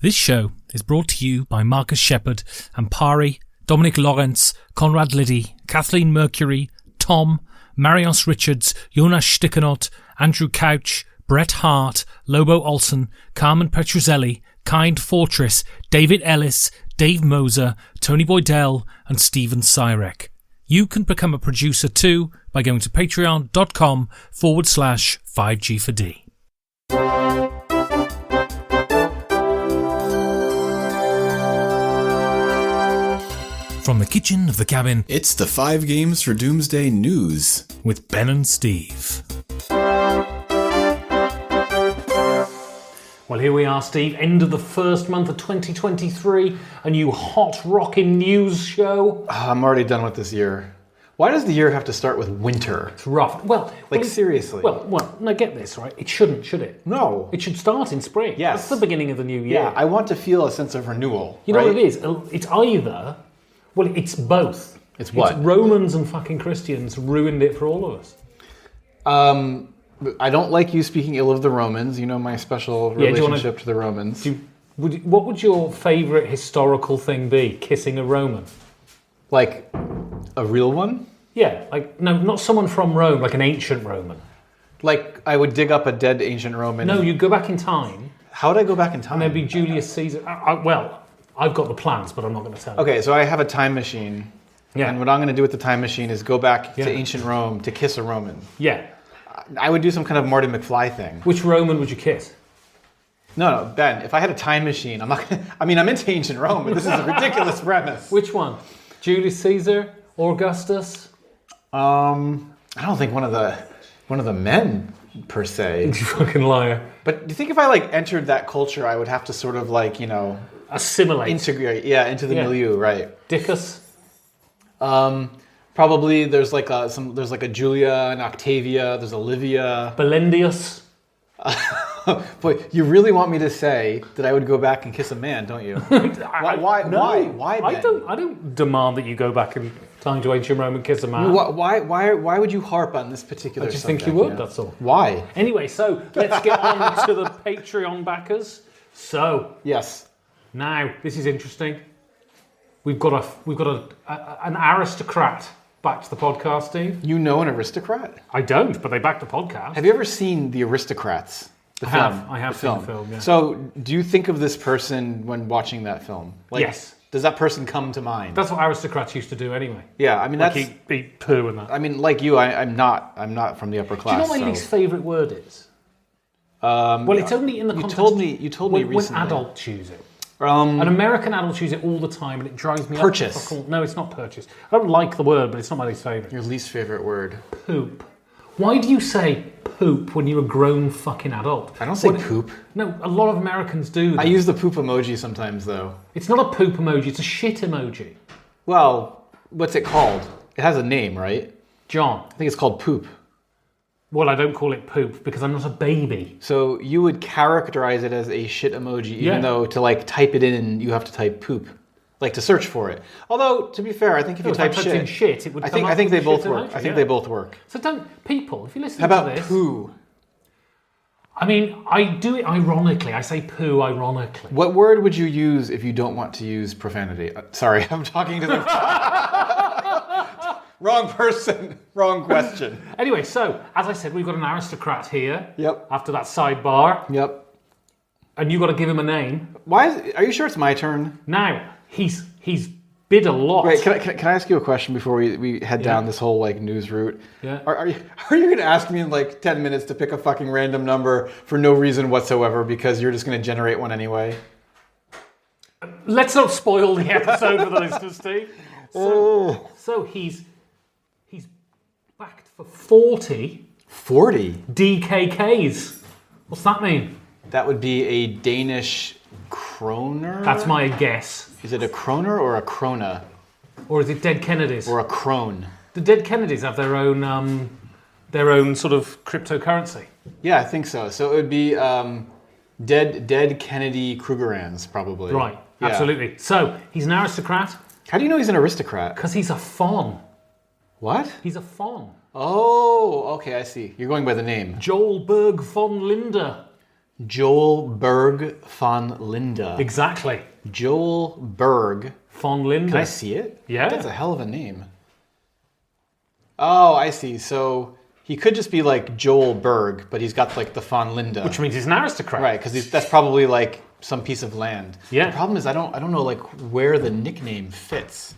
This show is brought to you by Marcus Shepherd, Ampari, Dominic Lawrence, Conrad Liddy, Kathleen Mercury, Tom, Marios Richards, Jonas Stickenot, Andrew Couch, Brett Hart, Lobo Olsen, Carmen Petruzzelli, Kind Fortress, David Ellis, Dave Moser, Tony Boydell, and Stephen Syrek. You can become a producer too by going to patreon.com/5G4D. From the kitchen of the cabin, it's the 5 Games for Doomsday news with Ben and Steve. Well, here we are, Steve, end of the first month of 2023, a new hot rockin' news show. I'm already done with this year. Why does the year have to start with winter? It's rough. Seriously. Well, now get this, right? It shouldn't, should it? No. It should start in spring. Yes. That's the beginning of the new year. Yeah, I want to feel a sense of renewal. You know what it is? It's either... Well, it's both. It's what? It's Romans and fucking Christians ruined it for all of us. I don't like you speaking ill of the Romans. You know my special relationship to the Romans. What would your favourite historical thing be? Kissing a Roman? Like a real one? Yeah, like, no, not someone from Rome, like an ancient Roman. Like I would dig up a dead ancient Roman. No, you'd go back in time. How would I go back in time? And there'd be Julius Caesar. I've got the plans, but I'm not going to tell you. Okay, so I have a time machine. Yeah. And what I'm going to do with the time machine is go back to ancient Rome to kiss a Roman. Yeah. I would do some kind of Marty McFly thing. Which Roman would you kiss? No, Ben, if I had a time machine, I'm into ancient Rome, but this is a ridiculous premise. Which one? Julius Caesar? Augustus? I don't think one of the men, per se. You fucking liar. But do you think if I entered that culture, I would have to sort of assimilate, integrate, into the milieu, right? Dickus. Probably there's a Julia and Octavia. There's Olivia. Belendius. Boy, you really want me to say that I would go back and kiss a man, don't you? Why? Ben? I don't demand that you go back in time to ancient Rome and kiss a man. Why would you harp on this particular subject? I just think you would. That's all. Why? Anyway, so let's get on to the Patreon backers. So yes. Now, this is interesting. We've got an aristocrat back to the podcast, Steve. You know an aristocrat? I don't, but they backed the podcast. Have you ever seen The Aristocrats? I have seen the film, yeah. So, do you think of this person when watching that film? Yes. Does that person come to mind? That's what aristocrats used to do anyway. Yeah, I mean that's eat poo and that. I mean, like you, I'm not from the upper class. Do you know what my least favourite word is? It's only in the context. You told me recently. When adults use it. An American adults use it all the time, and it drives me up. Purchase. No, it's not purchase. I don't like the word, but it's not my least favourite. Your least favourite word? Poop. Why do you say poop when you're a grown fucking adult? I don't say poop. No, a lot of Americans do that. I use the poop emoji sometimes, though. It's not a poop emoji, it's a shit emoji. Well, what's it called? It has a name, right? John. I think it's called poop. Well, I don't call it poop because I'm not a baby. So you would characterize it as a shit emoji, even though to type it in, you have to type poop, to search for it. Although, to be fair, I think if you type in shit, it would come up. I think they both work. Emoji, I think they both work. So people, if you listen to this. How to about poo? I mean, I do it ironically. I say poo ironically. What word would you use if you don't want to use profanity? Sorry, I'm talking to the... Wrong person, wrong question. Anyway, so, as I said, we've got an aristocrat here. Yep. After that sidebar. Yep. And you've got to give him a name. Are you sure it's my turn? Now, he's bid a lot. Wait, can I ask you a question before we head down this whole news route? Yeah. Are you going to ask me in 10 minutes to pick a fucking random number for no reason whatsoever because you're just going to generate one anyway? Let's not spoil the episode for the listeners, Steve. So he's backed for 40 DKKs. What's that mean? That would be a Danish kroner? That's my guess. Is it a kroner or a krona? Or is it dead Kennedys? Or a crone? The dead Kennedys have their own sort of cryptocurrency. Yeah, I think so. So it would be dead Kennedy Krugerrands, probably. Right, absolutely. So he's an aristocrat. How do you know he's an aristocrat? Because he's a faun. What? He's a faun. Oh, okay, I see. You're going by the name. Joel Berg von Linder. Joel Berg von Linde. Exactly. Joel Berg Von Linde. Can I see it? Yeah. That's a hell of a name. Oh, I see. So he could just be like Joel Berg, but he's got like the von Linde. Which means he's an aristocrat. Right, because that's probably like some piece of land. Yeah. The problem is I don't know like where the nickname fits.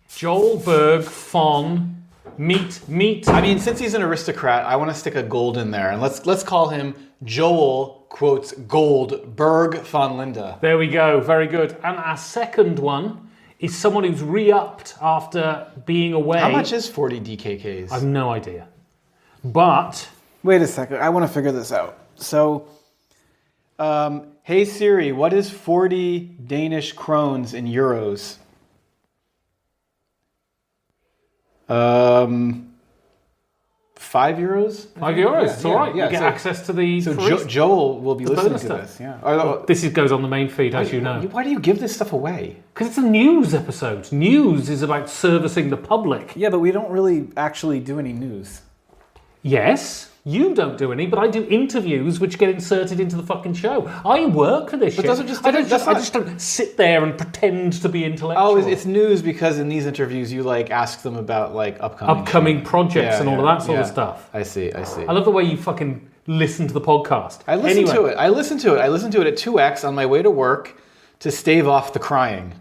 Joel Berg von Meat. I mean, since he's an aristocrat, I want to stick a gold in there, and let's call him Joel quotes Gold Berg von Linde. There we go. Very good. And our second one is someone who's re-upped after being away. How much is 40 DKKs? I've no idea. But wait a second. I want to figure this out. So, hey Siri, what is 40 Danish krones in euros? 5 euros? 5 euros. It's all right. Yeah, you get access to the. So Joel will be listening to this. Yeah. Well, this goes on the main feed, as you know. Why do you give this stuff away? Because it's a news episode. News is about servicing the public. Yeah, but we don't really actually do any news. Yes. You don't do any, but I do interviews which get inserted into the fucking show. I work for this shit. Those are just I just don't sit there and pretend to be intellectual. Oh, it's news because in these interviews you like ask them about like upcoming projects and all of that sort of stuff. I see. I love the way you fucking listen to the podcast. I listen to it. I listen to it at 2x on my way to work to stave off the crying.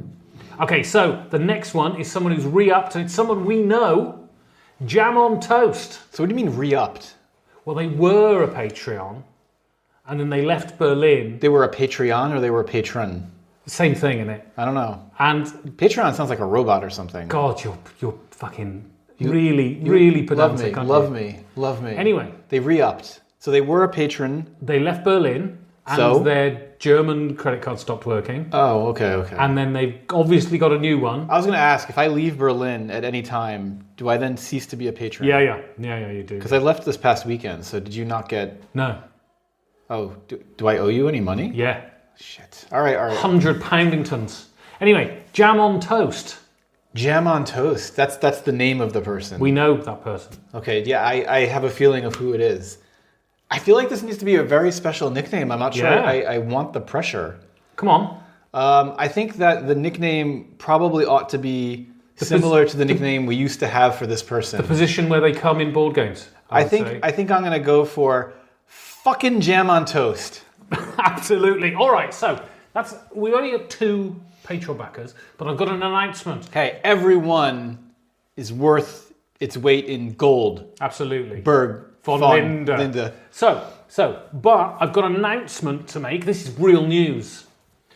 Okay, so the next one is someone who's re-upped, and it's someone we know, Jam on Toast. So what do you mean re-upped? Well, they were a Patreon, and then they left Berlin. They were a Patreon or they were a patron? Same thing, innit? I don't know. And Patreon sounds like a robot or something. God, you're fucking really pedantic. Love me. Anyway. They re-upped. So they were a patron. They left Berlin, and their German credit card stopped working. Oh, okay. And then they've obviously got a new one. I was going to ask, if I leave Berlin at any time, do I then cease to be a patron? Yeah, you do. Because I left this past weekend, so did you not get... No. Oh, do I owe you any money? Yeah. Shit. All right. 100 Poundingtons. Anyway, Jam on Toast. Jam on Toast. That's the name of the person. We know that person. Okay, yeah, I have a feeling of who it is. I feel like this needs to be a very special nickname. I'm not sure I want the pressure. Come on. I think that the nickname probably ought to be similar to the nickname we used to have for this person. The position where they come in board games. I think I'm going to go for fucking Jam on Toast. Absolutely. All right, so we only have 2 Patreon backers, but I've got an announcement. Okay, everyone is worth its weight in gold. Absolutely. Berg von Linde. So, but I've got an announcement to make. This is real news.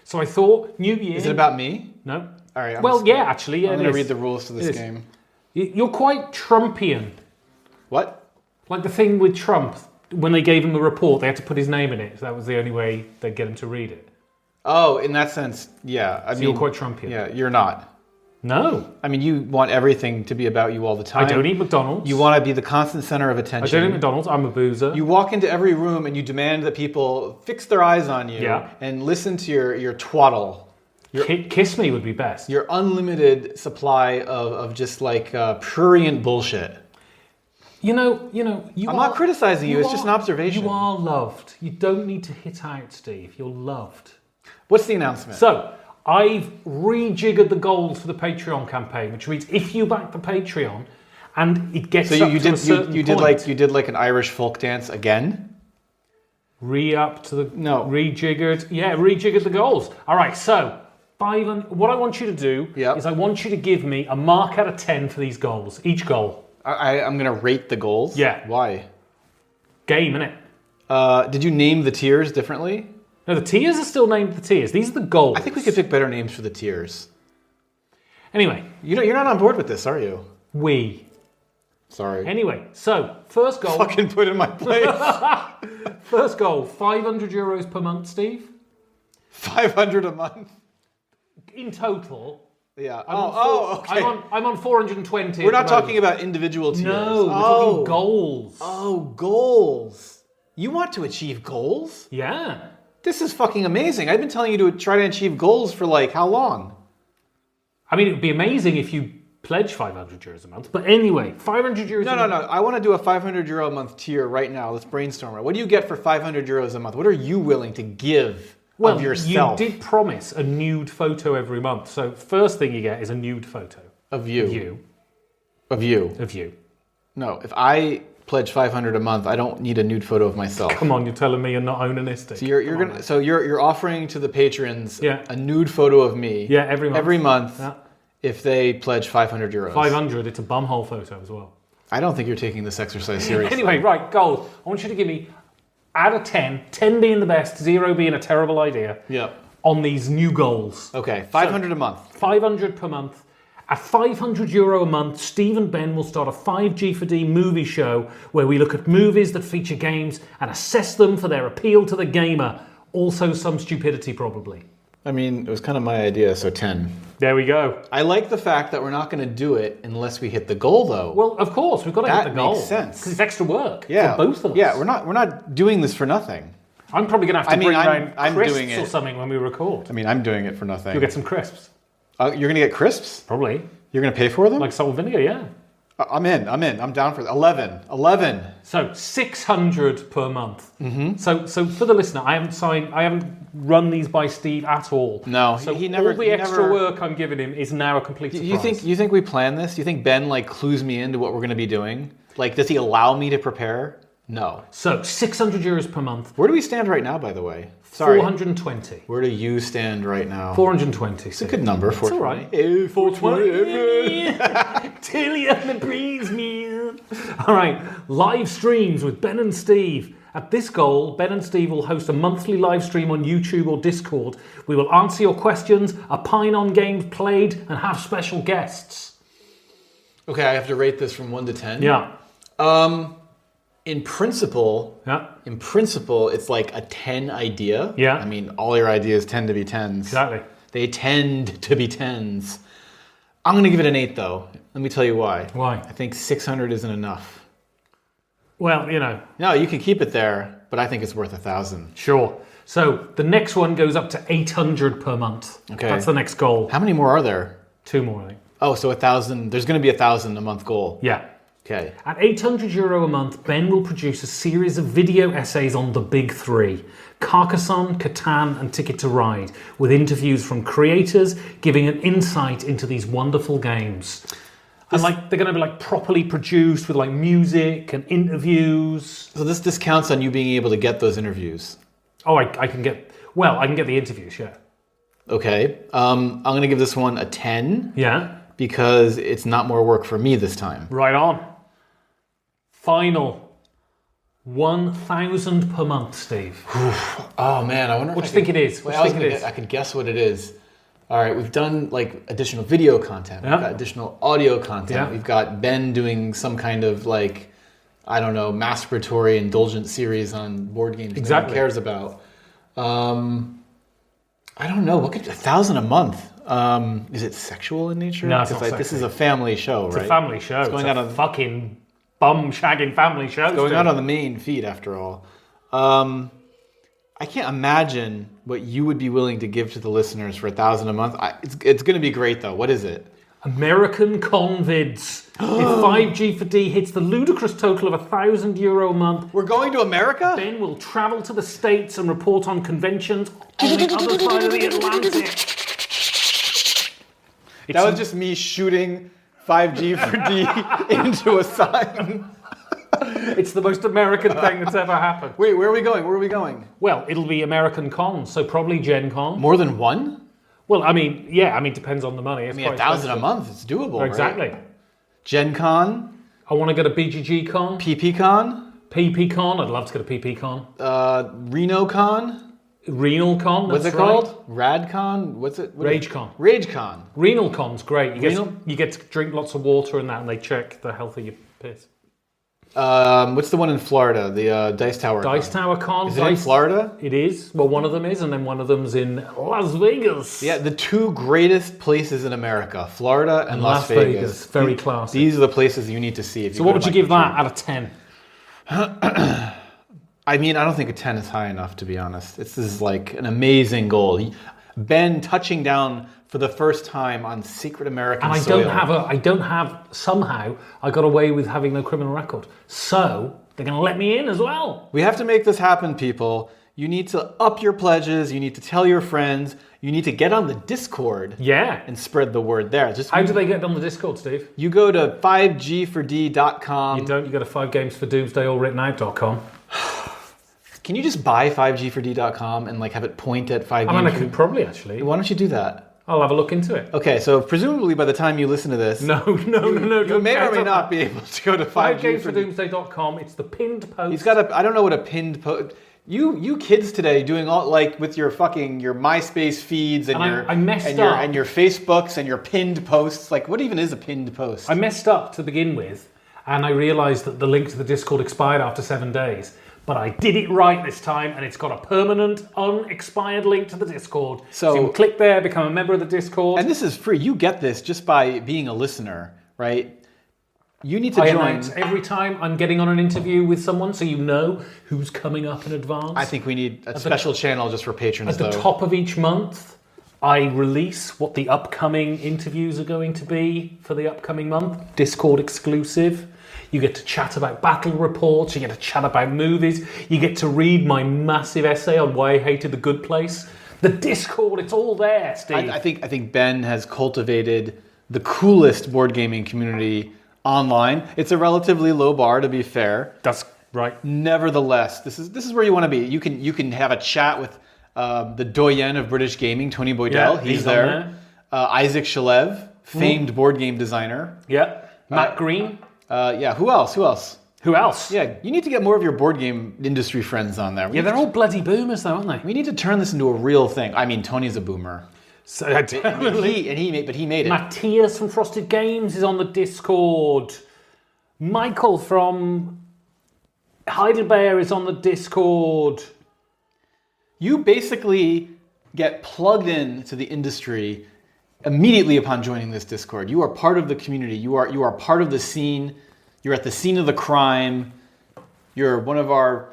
So I thought, New Year... Is it about me? No. All right. Actually, I'm going to read the rules to this game. You're quite Trumpian. What? Like the thing with Trump, when they gave him the report, they had to put his name in it. So that was the only way they'd get him to read it. Oh, in that sense, yeah. I mean, you're quite Trumpian. Yeah, you're not. No. I mean, you want everything to be about you all the time. I don't eat McDonald's. You want to be the constant center of attention. I don't eat McDonald's. I'm a boozer. You walk into every room and you demand that people fix their eyes on you and listen to your twaddle. Kiss me would be best. Your unlimited supply of just like prurient bullshit. I'm not criticizing you. It's just an observation. You are loved. You don't need to hit out, Steve. You're loved. What's the announcement? So, I've rejiggered the goals for the Patreon campaign, which means if you back the Patreon and it gets up to a certain point... You did like an Irish folk dance again? Rejiggered. Yeah, rejiggered the goals. All right, so... what I want you to do is I want you to give me a mark out of 10 for these goals, each goal. I'm going to rate the goals? Yeah. Why? Game, innit? Did you name the tiers differently? No, the tiers are still named the tiers. These are the goals. I think we could pick better names for the tiers. Anyway. You're not on board with this, are you? Sorry. Anyway, so, first goal... Fucking put in my place. First goal, €500 per month, Steve. 500 a month? In total... Yeah. Okay. I'm on 420. We're not talking about individual tiers. No, we're talking goals. Oh, goals. You want to achieve goals? Yeah. This is fucking amazing. I've been telling you to try to achieve goals for like how long? I mean, it would be amazing if you pledge €500 a month. But anyway, €500 No. I want to do a €500 a month tier right now. Let's brainstorm it. What do you get for €500 a month? What are you willing to give of yourself? You did promise a nude photo every month. So first thing you get is a nude photo. Of you. Of Of you. No, if I pledge $500 a month, I don't need a nude photo of myself. Come on, you're telling me you're not onanistic. So you're offering to the patrons Yeah. a nude photo of me. Yeah, every month. Every month. Yeah. If they pledge €500. 500, it's a bumhole photo as well. I don't think you're taking this exercise seriously. Anyway, right, goals. I want you to give me, out of 10, 10 being the best, 0 being a terrible idea, on these new goals. Okay, $500 a month. 500 per month. At €500 a month, Steve and Ben will start a 5G4D movie show where we look at movies that feature games and assess them for their appeal to the gamer. Also some stupidity, probably. I mean, it was kind of my idea, so 10. There we go. I like the fact that we're not going to do it unless we hit the goal, though. Well, of course, we've got to hit the goal. That makes sense. Because it's extra work for both of us. Yeah, we're not doing this for nothing. I'm probably going to have to bring around I'm crisps doing it. or something when we record. I mean, I'm doing it for nothing. You'll get some crisps. You're going to get crisps? Probably. You're going to pay for them? Like salt and vinegar, yeah. I'm in. I'm down for 11. So 600 per month. Mm-hmm. So for the listener, I haven't run these by Steve at all. No, so he never. All the extra work I'm giving him is now a complete surprise. You think we plan this? Do you think Ben clues me into what we're going to be doing? Does he allow me to prepare? No. So €600 per month. Where do we stand right now, by the way? Sorry. 420. Where do you stand right now? 420. It's a good number. It's all right. 420. Till you breeze me. All right. Live streams with Ben and Steve. At this goal, Ben and Steve will host a monthly live stream on YouTube or Discord. We will answer your questions, opine on games played, and have special guests. Okay, I have to rate this from 1 to 10. Yeah. In principle, it's like a 10 idea. Yeah. I mean, all your ideas tend to be 10s. Exactly. They tend to be 10s. I'm going to give it an 8, though. Let me tell you why. Why? I think 600 isn't enough. Well, No, you can keep it there, but I think it's worth 1,000. Sure. So the next one goes up to 800 per month. Okay. That's the next goal. How many more are there? 2 more, I think. Oh, so 1,000. There's going to be 1,000 a month goal. Yeah. Okay. At €800 a month, Ben will produce a series of video essays on the big 3. Carcassonne, Catan and Ticket to Ride, with interviews from creators giving an insight into these wonderful games. And they're going to be properly produced with music and interviews. So this counts on you being able to get those interviews. Oh, I can get the interviews, yeah. Okay. I'm going to give this one a 10. Yeah. Because it's not more work for me this time. Right on. Final. 1,000 per month, Steve. Oh man, I wonder what do you think it is? I could guess what it is. All right, we've done additional video content. Yeah. We've got additional audio content. Yeah. We've got Ben doing some kind of I don't know, masturbatory indulgent series on board games exactly. no one cares about. I don't know. What could 1,000 a month? Is it sexual in nature? No, it's not sexy. This is a family show, right? It's a family show. It's going on a fucking bum-shagging family show. It's going on the main feed, after all. I can't imagine what you would be willing to give to the listeners for 1,000 a month. It's going to be great, though. What is it? American Convids. If 5G4D hits the ludicrous total of €1,000 a month, we're going to America? Ben will travel to the States and report on conventions on the other side of the Atlantic. That was just me shooting 5G4D into a sign. It's the most American thing that's ever happened. Wait, where are we going? Well, it'll be American Con, so probably Gen Con. More than one? Well, depends on the money. It's 1,000 a month, it's doable, exactly. Right? Gen Con? I want to go to BGG Con. PP Con? PP Con, I'd love to go to PP Con. Reno Con? Renal Con, what's it called? Rad Con? What's it? Rage Con. Rage Con. Renal Con's great. You get to drink lots of water and that, and they check the health of your piss. What's the one in Florida? The Dice Tower Con. Dice Tower Con. Is it in Florida? It is. Well, one of them is, and then one of them's in Las Vegas. Yeah, the 2 greatest places in America, Florida and Las Vegas. Very classy. These are the places you need to see. So what would you give that out of 10? I mean, I don't think a 10 is high enough, to be honest. This is an amazing goal. Ben touching down for the first time on secret American soil. Somehow, I got away with having no criminal record. So, they're going to let me in as well. We have to make this happen, people. You need to up your pledges. You need to tell your friends. You need to get on the Discord. Yeah. And spread the word there. How do they get on the Discord, Steve? You go to 5g4d.com. You don't. You go to 5gamesfordoomsdayallwrittenout.com. Can you just buy 5g4d.com and have it point at 5 games? I could probably actually. Why don't you do that? I'll have a look into it. Okay, so presumably by the time you listen to this... No. You may or may not be able to go to 5gamesfordoomsday.com. It's the pinned post. He's got I don't know what a pinned post... You kids today doing all with your MySpace feeds and I messed up. And your Facebooks and your pinned posts. What even is a pinned post? I messed up to begin with, and I realised that the link to the Discord expired after 7 days. But I did it right this time, and it's got a permanent, unexpired link to the Discord. So you can click there, become a member of the Discord. And this is free. You get this just by being a listener, right? You need to join. Announce every time I'm getting on an interview with someone, so you know who's coming up in advance. I think we need a special channel just for patrons, At the top of each month, I release what the upcoming interviews are going to be for the upcoming month. Discord exclusive. You get to chat about battle reports. You get to chat about movies. You get to read my massive essay on why I hated The Good Place. The Discord, it's all there, Steve. I think Ben has cultivated the coolest board gaming community online. It's a relatively low bar, to be fair. That's right. Nevertheless, this is where you want to be. You can have a chat with the doyen of British gaming, Tony Boydell. Yeah, he's there. Isaac Shalev, famed board game designer. Yeah. Matt Green. Who else? Yeah, you need to get more of your board game industry friends on there. They're all bloody boomers, though, aren't they? We need to turn this into a real thing. I mean, Tony's a boomer. So, he made it. Matthias from Frosted Games is on the Discord. Michael from Heidelberg is on the Discord. You basically get plugged in to the industry immediately upon joining this Discord. You are part of the community. You are part of the scene. You're at the scene of the crime. You're one of our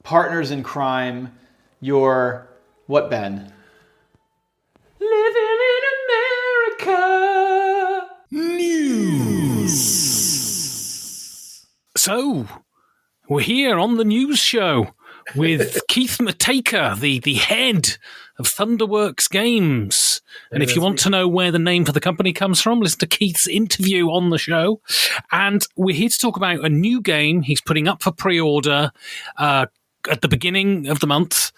partners in crime. You're what, Ben? Living in America. News. So, we're here on the news show with Keith Mateka, the head of Thunderworks Games. And if you want to know where the name for the company comes from, listen to Keith's interview on the show. And we're here to talk about a new game he's putting up for pre-order at the beginning of the month.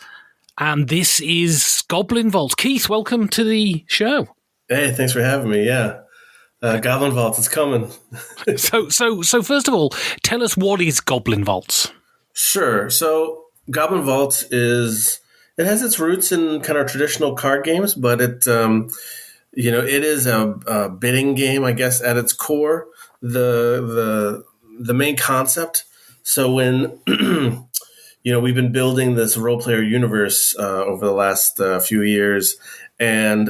And this is Goblin Vaults. Keith, welcome to the show. Hey, thanks for having me. Yeah. Goblin Vaults, it's coming. So first of all, tell us, what is Goblin Vaults? Sure. So Goblin Vaults it has its roots in kind of traditional card games, but it is a bidding game, I guess, at its core. The main concept. So when we've been building this role player universe over the last few years, and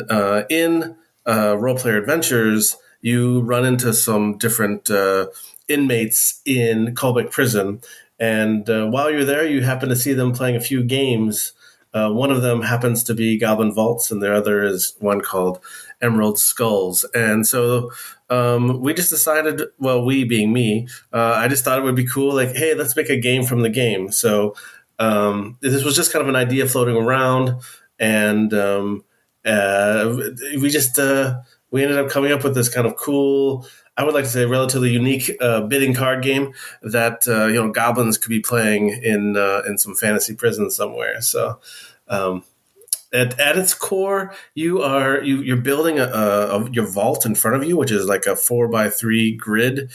in role player adventures, you run into some different inmates in Colbeck Prison, and while you're there, you happen to see them playing a few games. One of them happens to be Goblin Vaults, and the other is one called Emerald Skulls. And so we just decided, well, we being me, I just thought it would be cool, hey, let's make a game from the game. So this was just kind of an idea floating around, and we ended up coming up with this kind of cool, I would like to say, relatively unique bidding card game that goblins could be playing in some fantasy prison somewhere. So at its core, you're building your vault in front of you, which is like a 4x3 grid,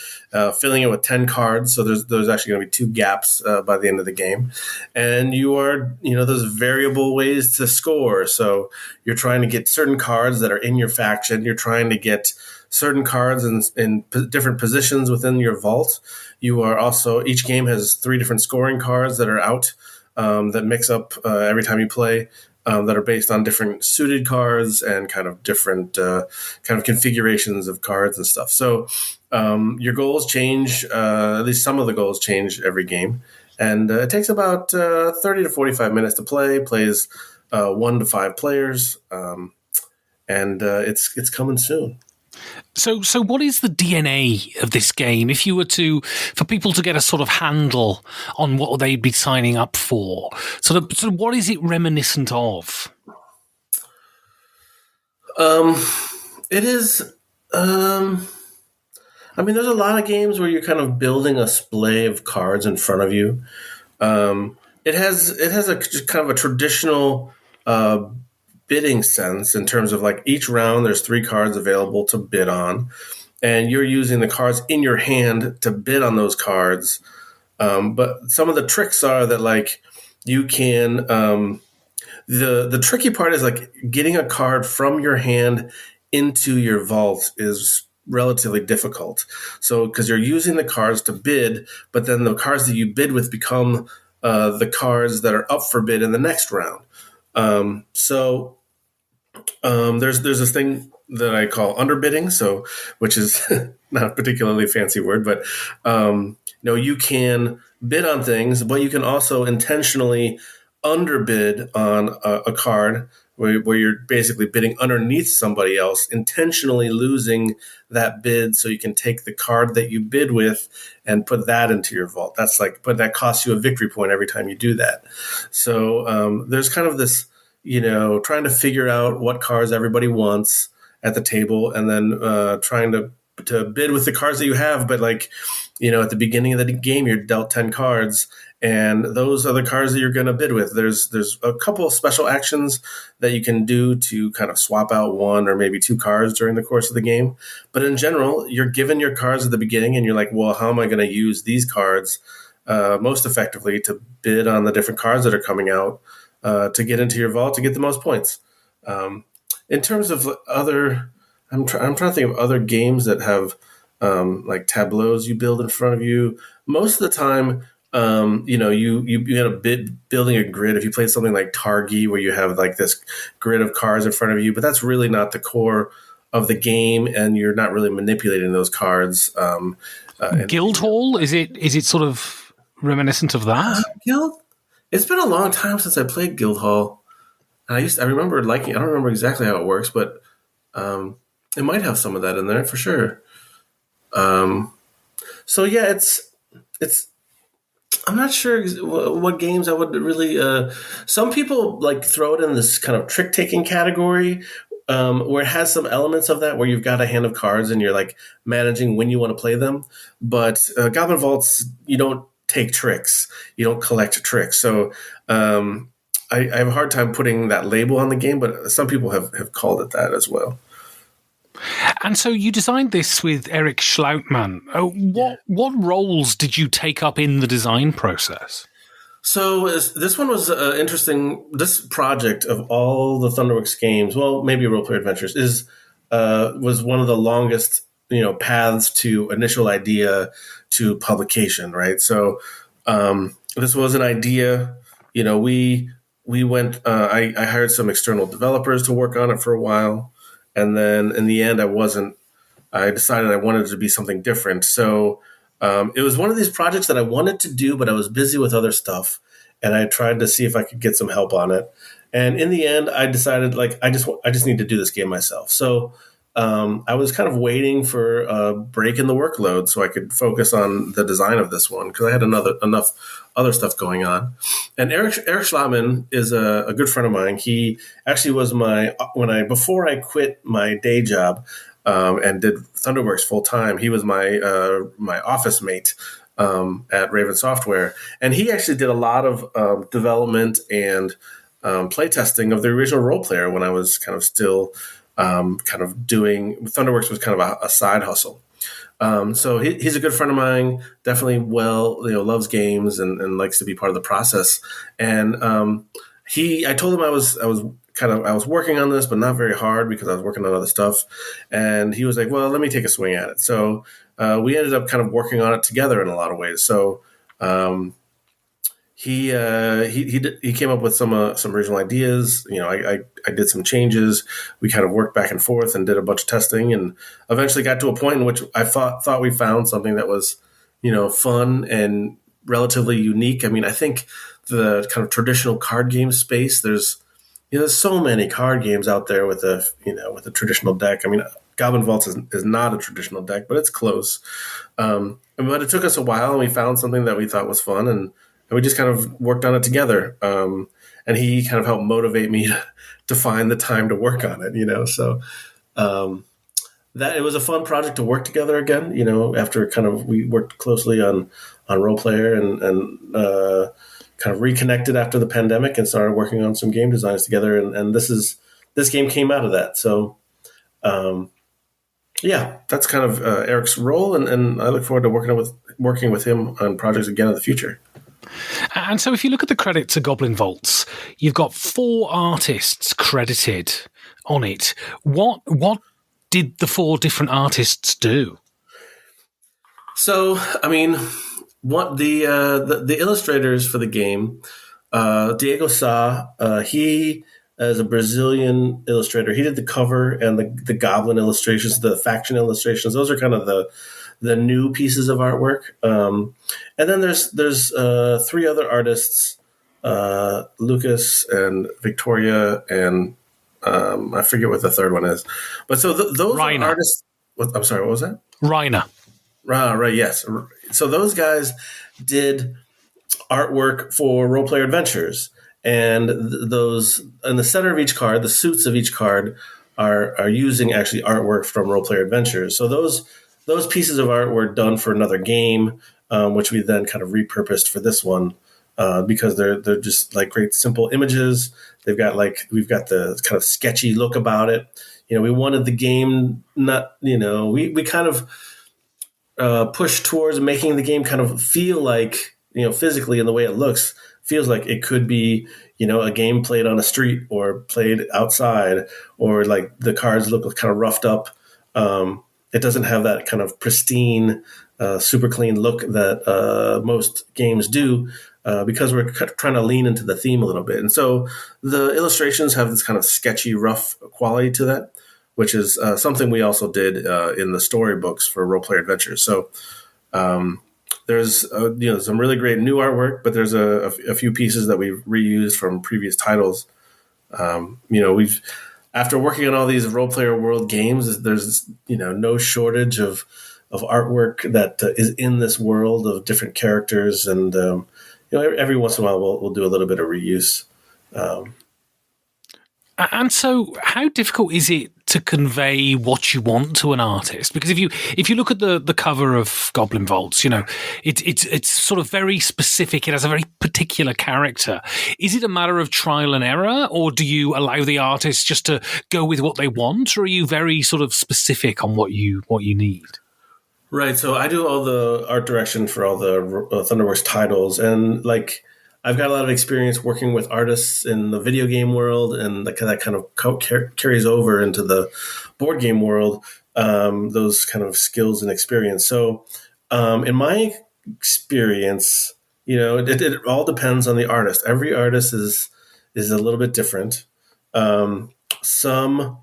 filling it with 10 cards. So there's actually going to be 2 gaps by the end of the game, and there's variable ways to score. So you're trying to get certain cards that are in your faction. You're trying to get certain cards in different positions within your vault. You are also, each game has 3 different scoring cards that are out that mix up every time you play. That are based on different suited cards and kind of different kind of configurations of cards and stuff. So your goals change, at least some of the goals change every game. And it takes about 30 to 45 minutes to play, plays 1 to 5 players, and it's coming soon. So what is the DNA of this game? If you were for people to get a sort of handle on what they'd be signing up for, sort of what is it reminiscent of? It is. There's a lot of games where you're kind of building a splay of cards in front of you. It has a kind of a traditional bidding sense in terms of like each round there's 3 cards available to bid on, and you're using the cards in your hand to bid on those cards. But some of the tricks are that like you can the tricky part is like getting a card from your hand into your vault is relatively difficult. So because you're using the cards to bid, but then the cards that you bid with become the cards that are up for bid in the next round. There's this thing that I call underbidding, which is not a particularly fancy word, but you can bid on things, but you can also intentionally underbid on a card where you're basically bidding underneath somebody else, intentionally losing that bid so you can take the card that you bid with and put that into your vault. But that costs you a victory point every time you do that. So there's kind of this, trying to figure out what cards everybody wants at the table, and then trying to bid with the cards that you have. But at the beginning of the game, you're dealt 10 cards, and those are the cards that you're going to bid with. There's a couple of special actions that you can do to kind of swap out 1 or maybe 2 cards during the course of the game. But in general, you're given your cards at the beginning, and you're like, well, how am I going to use these cards most effectively to bid on the different cards that are coming out to get into your vault to get the most points? In terms of other, I'm trying to think of other games that have like tableaus you build in front of you. Most of the time, you had a bit building a grid. If you played something like Targi, where you have like this grid of cards in front of you, but that's really not the core of the game, and you're not really manipulating those cards. Guildhall, is it sort of reminiscent of that? It's been a long time since I played Guildhall. I remember liking. I don't remember exactly how it works, but it might have some of that in there for sure. So yeah, it's. I'm not sure what games I would really. Some people like throw it in this kind of trick taking category, where it has some elements of that, where you've got a hand of cards and you're like managing when you want to play them. But Goblin Vaults, you don't take tricks, you don't collect tricks. So I have a hard time putting that label on the game, but some people have called it that as well. And so you designed this with Eric Schlautman. What roles did you take up in the design process? So this one was interesting. This project of all the Thunderworks games, well, maybe Role Player Adventures, was one of the longest paths to initial idea to publication, right? So this was an idea. We went. I hired some external developers to work on it for a while. And then in the end, I decided I wanted it to be something different. So it was one of these projects that I wanted to do, but I was busy with other stuff. And I tried to see if I could get some help on it. And in the end, I decided I just need to do this game myself. So I was kind of waiting for a break in the workload so I could focus on the design of this one, because I had enough other stuff going on. And Eric Schlautman is a good friend of mine. He actually was before I quit my day job and did Thunderworks full time. He was my office mate at Raven Software, and he actually did a lot of development and playtesting of the original Role Player when I was kind of still. Kind of doing Thunderworks was kind of a side hustle. So he's a good friend of mine, definitely loves games and likes to be part of the process. And I told him I was working on this, but not very hard because I was working on other stuff. And he was like, well, let me take a swing at it. So we ended up kind of working on it together in a lot of ways. So he came up with some original ideas. I did some changes. We kind of worked back and forth and did a bunch of testing, and eventually got to a point in which I thought we found something that was, fun and relatively unique. I mean, I think the kind of traditional card game space, there's there's so many card games out there with a traditional deck. I mean, Goblin Vaults is not a traditional deck, but it's close. But it took us a while, and we found something that we thought was fun, and we just kind of worked on it together. And he kind of helped motivate me to find the time to work on it. So that it was a fun project to work together again. After we worked closely on Role Player and kind of reconnected after the pandemic and started working on some game designs together. And this game came out of that. So. That's kind of Eric's role, and I look forward to working with him on projects again in the future. And so if you look at the credit to Goblin Vaults, you've got 4 artists credited on it. What did the 4 different artists do? So, I mean, what the illustrators for the game, Diego Sá, he is a Brazilian illustrator. He did the cover and the goblin illustrations, the faction illustrations. Those are kind of the new pieces of artwork. And then there's 3 other artists, Lucas and Victoria, and I forget what the third one is. But so those Rainer. are artists. I'm sorry, what was that? Rainer. Right, yes. So those guys did artwork for Role Player Adventures. And those in the center of each card, the suits of each card are using actually artwork from Role Player Adventures. So those pieces of art were done for another game, which we then kind of repurposed for this one because they're just like great simple images. We've got the kind of sketchy look about it. We wanted the game not we kind of pushed towards making the game kind of feel like physically in the way it looks. Feels like it could be, a game played on a street or played outside, or like the cards look kind of roughed up. It doesn't have that kind of pristine, super clean look that most games do because we're trying to lean into the theme a little bit. And so the illustrations have this kind of sketchy, rough quality to that, which is something we also did in the storybooks for Role Player Adventures. So there's some really great new artwork, but there's a few pieces that we've reused from previous titles. We've after working on all these Role Player World games, there's no shortage of artwork that is in this world of different characters, and every once in a while we'll do a little bit of reuse. And so, how difficult is it to convey what you want to an artist? Because if you look at the cover of Goblin Vaults, it's sort of very specific. It has a very particular character. Is it a matter of trial and error, or do you allow the artist just to go with what they want, or are you very sort of specific on what you need? Right. So I do all the art direction for all the Thunderworks titles, and I've got a lot of experience working with artists in the video game world, and that kind of carries over into the board game world, those kind of skills and experience. So in my experience, it all depends on the artist. Every artist is a little bit different. Some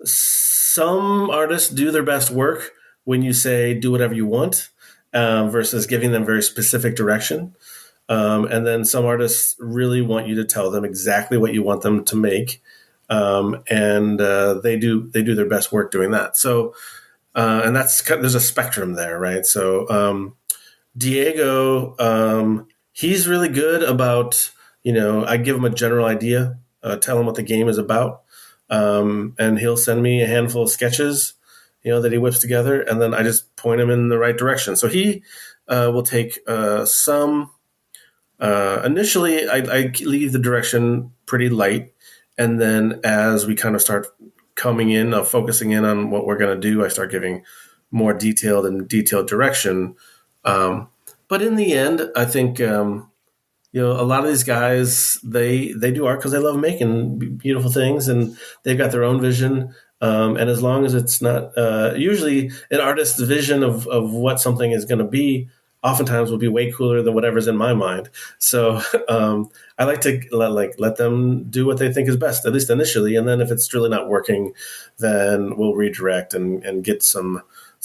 artists do their best work when you say do whatever you want versus giving them very specific direction. And then some artists really want you to tell them exactly what you want them to make. And they do their best work doing that. So, and there's a spectrum there, right? So, Diego, he's really good about, I give him a general idea, tell him what the game is about. And he'll send me a handful of sketches, that he whips together, and then I just point him in the right direction. So he will take some. Initially, I leave the direction pretty light, and then as we kind of start coming in, focusing in on what we're going to do, I start giving more detailed direction. But in the end, I think a lot of these guys they do art because they love making beautiful things, and they've got their own vision. And as long as it's not usually an artist's vision of what something is going to be, oftentimes will be way cooler than whatever's in my mind. So I like to let them do what they think is best, at least initially. And then if it's really not working, then we'll redirect and get some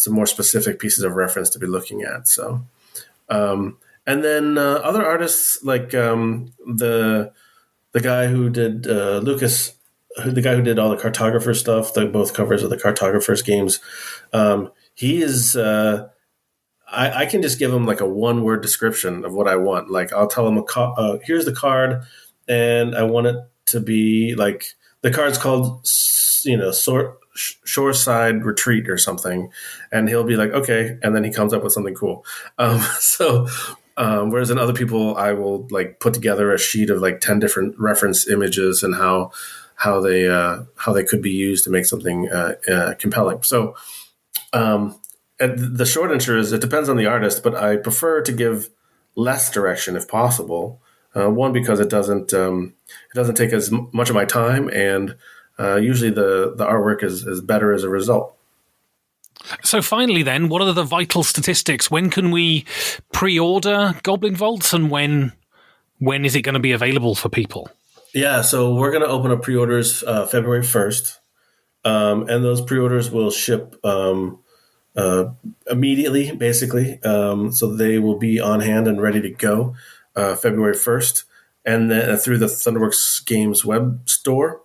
more specific pieces of reference to be looking at. So, and then other artists like the the guy who did the guy who did all the cartographer stuff, both covers of the Cartographers games. He is. I can just give him like a 1-word description of what I want. Like I'll tell him, here's the card, and I want it to be like the card's called, Shoreside Retreat or something, and he'll be like, okay, and then he comes up with something cool. Whereas in other people, I will like put together a sheet of like 10 different reference images and how they could be used to make something compelling. So. And the short answer is it depends on the artist, but I prefer to give less direction if possible. One, because it doesn't take as much of my time, and usually the artwork is better as a result. So finally then, what are the vital statistics? When can we pre-order Goblin Vaults, and when is it going to be available for people? Yeah, so we're going to open up pre-orders February 1st, and those pre-orders will ship immediately, basically. So they will be on hand and ready to go February 1st, and then through the Thunderworks Games web store.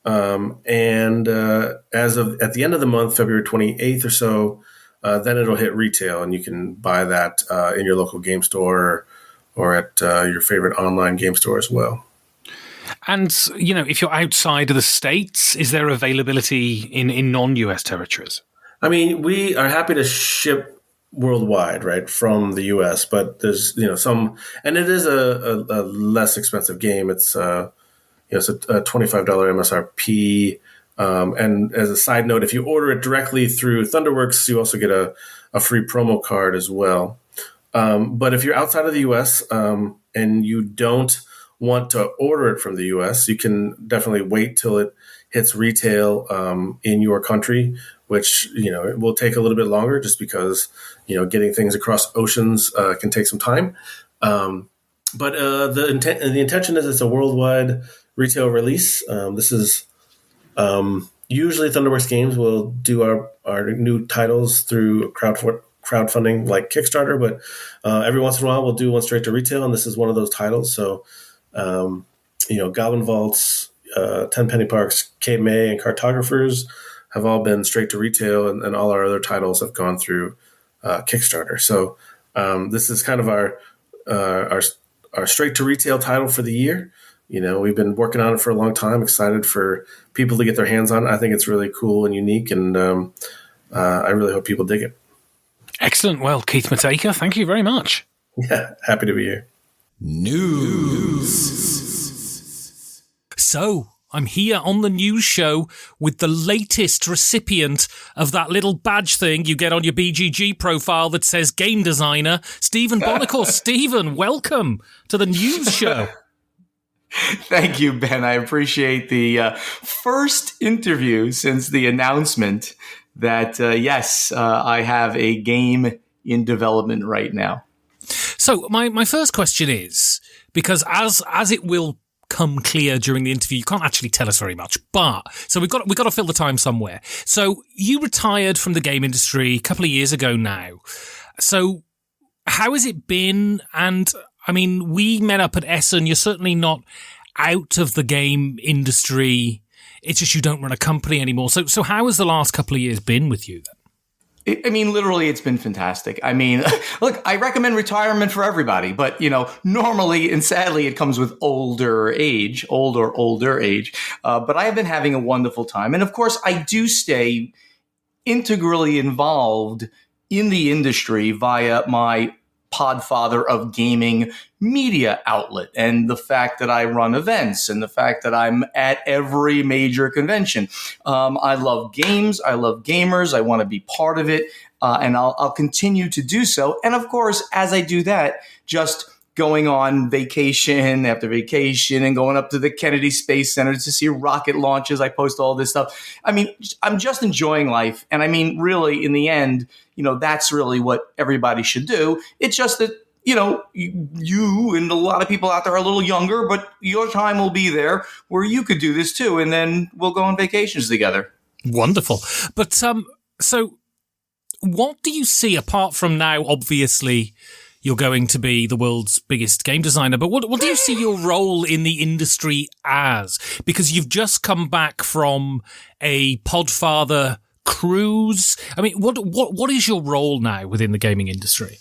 And as of at the end of the month, February 28th or so, then it'll hit retail, and you can buy that in your local game store or at your favorite online game store as well. And, if you're outside of the States, is there availability in non-US territories? I mean, we are happy to ship worldwide, right, from the U.S., but there's, some, and it is a less expensive game. It's, it's a $25 MSRP. And as a side note, if you order it directly through Thunderworks, you also get a free promo card as well. But if you're outside of the U.S. And you don't want to order it from the U.S., you can definitely wait till it hits retail in your country, which, it will take a little bit longer just because, getting things across oceans can take some time. But the intention is it's a worldwide retail release. This is usually Thunderworks Games will do our new titles through crowdfunding like Kickstarter, but every once in a while we'll do one straight to retail, and this is one of those titles. So, Goblin Vaults, 10 Penny Parks, Cape May, and Cartographers have all been straight to retail, and all our other titles have gone through Kickstarter. So this is kind of our straight to retail title for the year. We've been working on it for a long time, excited for people to get their hands on it. I think it's really cool and unique, and I really hope people dig it. Excellent. Well, Keith Matejka, thank you very much. Yeah, happy to be here. News. So, I'm here on the news show with the latest recipient of that little badge thing you get on your BGG profile that says game designer, Stephen Buonocore. Stephen, welcome to the news show. Thank you, Ben. I appreciate the first interview since the announcement that, yes, I have a game in development right now. So my first question is, because as it will come clear during the interview, you can't actually tell us very much, but so we've got to fill the time somewhere. So you retired from the game industry a couple of years ago now. So how has it been? And I mean, we met up at Essen. You're certainly not out of the game industry. It's just you don't run a company anymore. So how has the last couple of years been with you then? I mean, literally, it's been fantastic. I mean, look, I recommend retirement for everybody, but, normally and sadly, it comes with older age. But I have been having a wonderful time. And of course, I do stay integrally involved in the industry via my podfather of gaming media outlet, and the fact that I run events, and the fact that I'm at every major convention. I love games. I love gamers. I want to be part of it. And I'll continue to do so. And of course, as I do that, just going on vacation after vacation and going up to the Kennedy Space Center to see rocket launches. I post all this stuff. I mean, I'm just enjoying life. And I mean, really, in the end, that's really what everybody should do. It's just that, you and a lot of people out there are a little younger, but your time will be there where you could do this too. And then we'll go on vacations together. Wonderful. But so what do you see apart from now, obviously, you're going to be the world's biggest game designer. But what do you see your role in the industry as? Because you've just come back from a Podfather cruise. I mean, what is your role now within the gaming industry?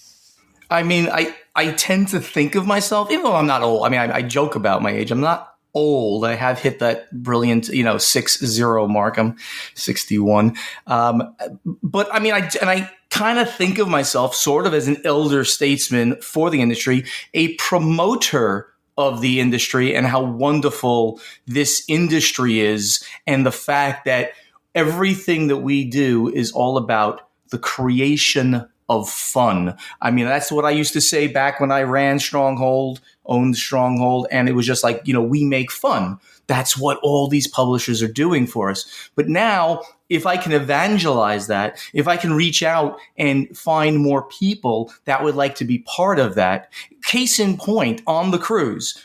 I mean, I tend to think of myself, even though I'm not old. I mean, I joke about my age. I'm not old. I have hit that brilliant, 60 mark. I'm 61. But I mean, I kind of think of myself sort of as an elder statesman for the industry, a promoter of the industry and how wonderful this industry is. And the fact that everything that we do is all about the creation of fun. I mean, that's what I used to say back when I ran Stronghold, owned Stronghold, and it was just like, we make fun. That's what all these publishers are doing for us. But now, if I can evangelize that, if I can reach out and find more people that would like to be part of that, case in point, on the cruise,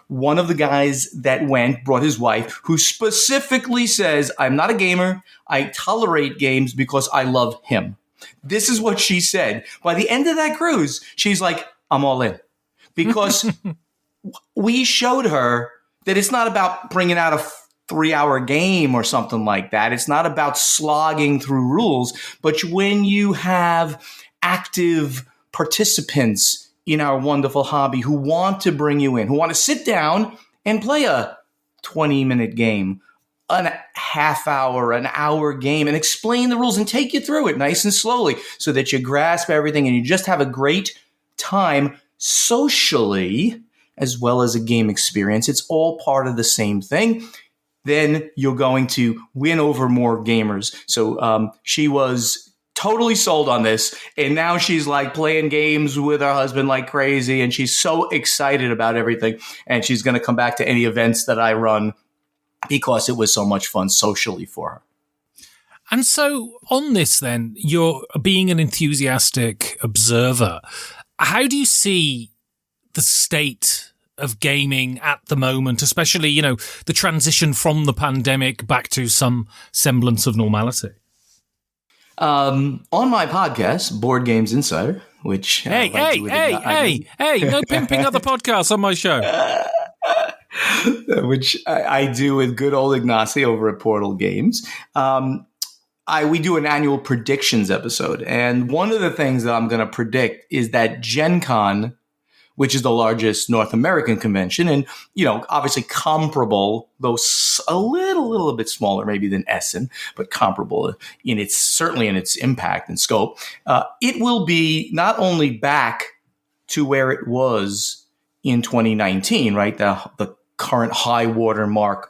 one of the guys that went brought his wife, who specifically says, I'm not a gamer. I tolerate games because I love him. This is what she said. By the end of that cruise, she's like, I'm all in. Because we showed her that it's not about bringing out a 3-hour game or something like that. It's not about slogging through rules. But when you have active participants in our wonderful hobby who want to bring you in, who want to sit down and play a 20-minute game, a half-hour, an hour game, and explain the rules and take you through it nice and slowly so that you grasp everything and you just have a great time socially as well as a game experience. It's all part of the same thing. Then you're going to win over more gamers. So she was totally sold on this, and now she's like playing games with her husband like crazy, and she's so excited about everything, and she's going to come back to any events that I run because it was so much fun socially for her. And so on this then, you're being an enthusiastic observer. How do you see the state of gaming at the moment, especially, the transition from the pandemic back to some semblance of normality? On my podcast, Board Games Insider, which... Hey, no pimping other podcasts on my show. Which I do with good old Ignacy over at Portal Games. We do an annual predictions episode. And one of the things that I'm going to predict is that Gen Con, which is the largest North American convention, and, obviously comparable, though a little bit smaller maybe than Essen, but comparable certainly in its impact and scope. It will be not only back to where it was in 2019, right? The current high water mark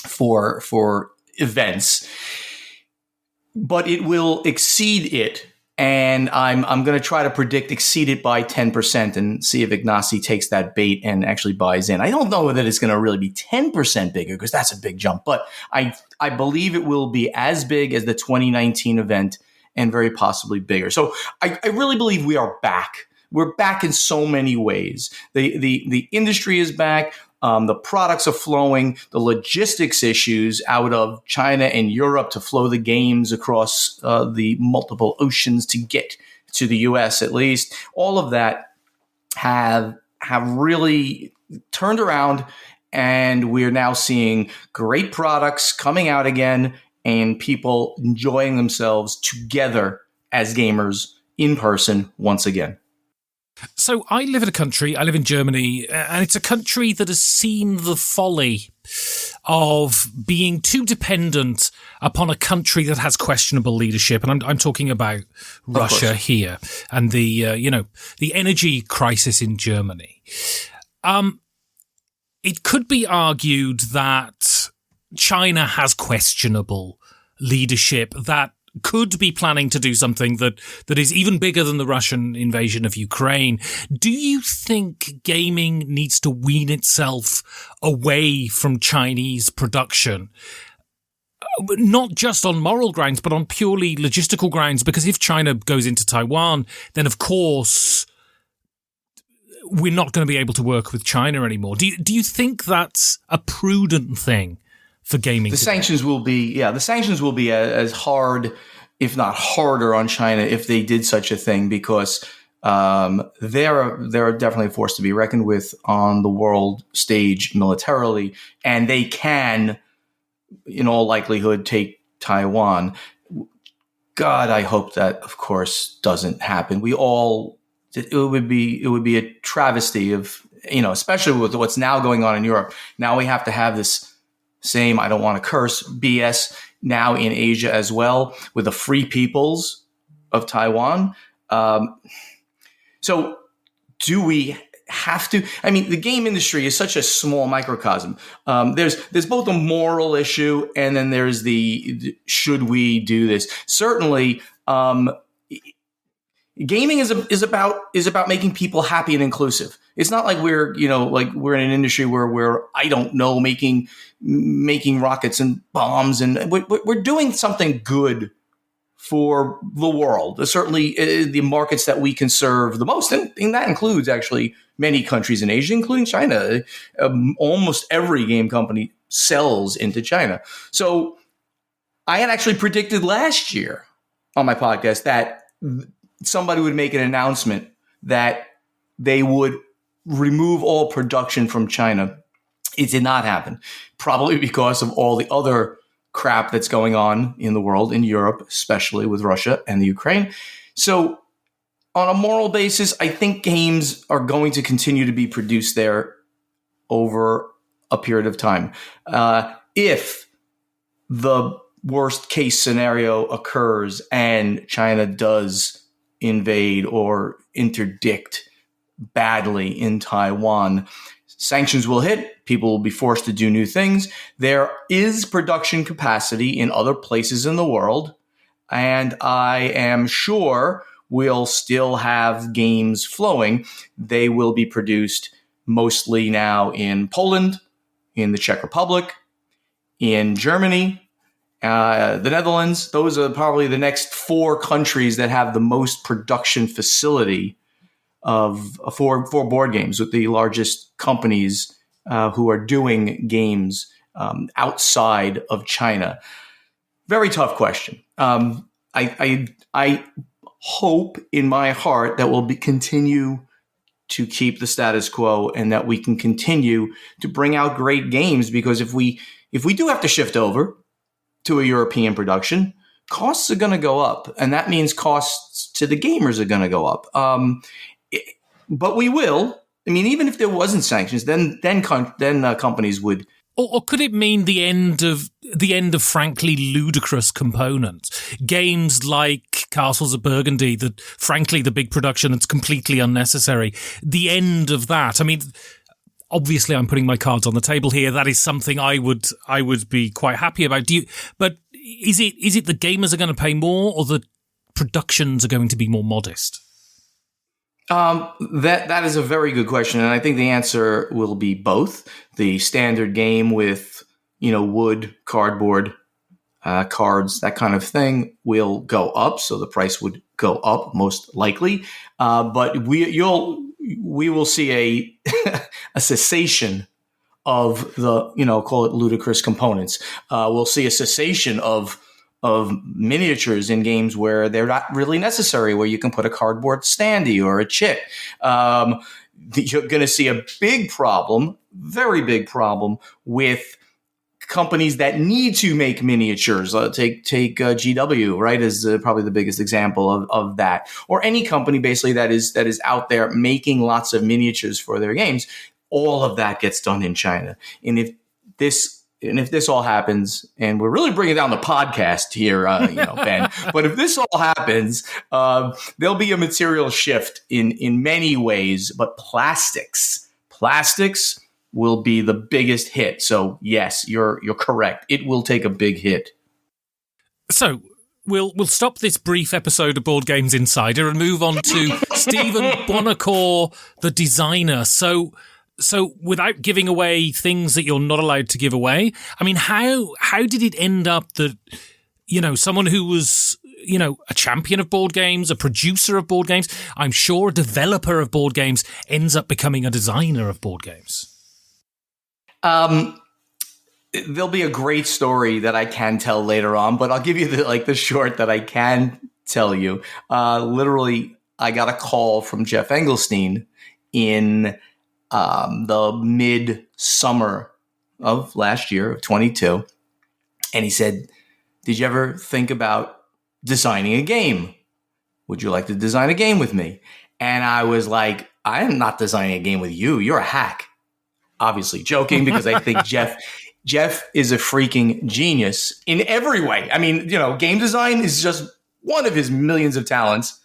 for events, but it will exceed it. And I'm going to try to predict exceed it by 10% and see if Ignacy takes that bait and actually buys in. I don't know that it's going to really be 10% bigger because that's a big jump, but I believe it will be as big as the 2019 event and very possibly bigger. So I really believe we are back. We're back in so many ways. The industry is back. The products are flowing. The logistics issues out of China and Europe to flow the games across the multiple oceans to get to the U.S. at least, all of that have really turned around, and we're now seeing great products coming out again and people enjoying themselves together as gamers in person once again. So I live in a country, I live in Germany, and it's a country that has seen the folly of being too dependent upon a country that has questionable leadership. And I'm talking about Russia here and the energy crisis in Germany. It could be argued that China has questionable leadership that could be planning to do something that is even bigger than the Russian invasion of Ukraine. Do you think gaming needs to wean itself away from Chinese production? Not just on moral grounds, but on purely logistical grounds, because if China goes into Taiwan, then of course we're not going to be able to work with China anymore. Do you think that's a prudent thing for gaming? The sanctions will be as hard, if not harder, on China if they did such a thing, because they're definitely a force to be reckoned with on the world stage militarily, and they can, in all likelihood, take Taiwan. God, I hope that, of course, doesn't happen. It would be a travesty of, especially with what's now going on in Europe. Now we have to have this same, I don't want to curse, BS now in Asia as well, with the free peoples of Taiwan. So do we have to? I mean, the game industry is such a small microcosm. There's both a moral issue, and then there's the should we do this? Certainly, gaming is about making people happy and inclusive. It's not like we're we're in an industry where we're, I don't know, making rockets and bombs, and we're doing something good for the world. Certainly the markets that we can serve the most. And that includes actually many countries in Asia, including China. Almost every game company sells into China. So I had actually predicted last year on my podcast that somebody would make an announcement that they would remove all production from China. It did not happen, probably because of all the other crap that's going on in the world, in Europe, especially with Russia and the Ukraine. So on a moral basis, I think games are going to continue to be produced there over a period of time. If the worst case scenario occurs and China does invade or interdict badly in Taiwan, sanctions will hit. People will be forced to do new things. There is production capacity in other places in the world, and I am sure we'll still have games flowing. They will be produced mostly now in Poland, in the Czech Republic, in Germany, the Netherlands. Those are probably the next 4 countries that have the most production facility for board games, with the largest companies who are doing games outside of China. Very tough question. I hope in my heart that we'll continue to keep the status quo, and that we can continue to bring out great games, because if we do have to shift over to a European production, costs are going to go up, and that means costs to the gamers are going to go up. But we will. I mean, even if there wasn't sanctions, then companies would. Or could it mean the end of frankly ludicrous components? Games like Castles of Burgundy, that frankly the big production that's completely unnecessary. The end of that. I mean, obviously I'm putting my cards on the table here. That is something I would be quite happy about. But is it the gamers are going to pay more, or the productions are going to be more modest? That is a very good question, and I think the answer will be both. The standard game with, wood, cardboard, cards, that kind of thing will go up, so the price would go up most likely. But we will see a cessation of the, call it ludicrous components. We'll see a cessation of miniatures in games where they're not really necessary, where you can put a cardboard standee or a chit. You're going to see a big problem, very big problem, with companies that need to make miniatures. Take GW, right, as probably the biggest example of that. Or any company basically that is out there making lots of miniatures for their games. All of that gets done in China. And if this all happens, and we're really bringing down the podcast here, Ben, but if this all happens, there'll be a material shift in many ways, but plastics will be the biggest hit. So yes, you're correct. It will take a big hit. So we'll stop this brief episode of Board Games Insider and move on to Stephen Buonocore, the designer. So without giving away things that you're not allowed to give away, I mean, how did it end up that, someone who was, a champion of board games, a producer of board games, I'm sure a developer of board games, ends up becoming a designer of board games? There'll be a great story that I can tell later on, but I'll give you the short that I can tell you. Literally, I got a call from Jeff Engelstein in the mid-summer of last year, of 22. And he said, did you ever think about designing a game? Would you like to design a game with me? And I was like, I am not designing a game with you. You're a hack. Obviously joking, because I think Jeff is a freaking genius in every way. I mean, game design is just one of his millions of talents.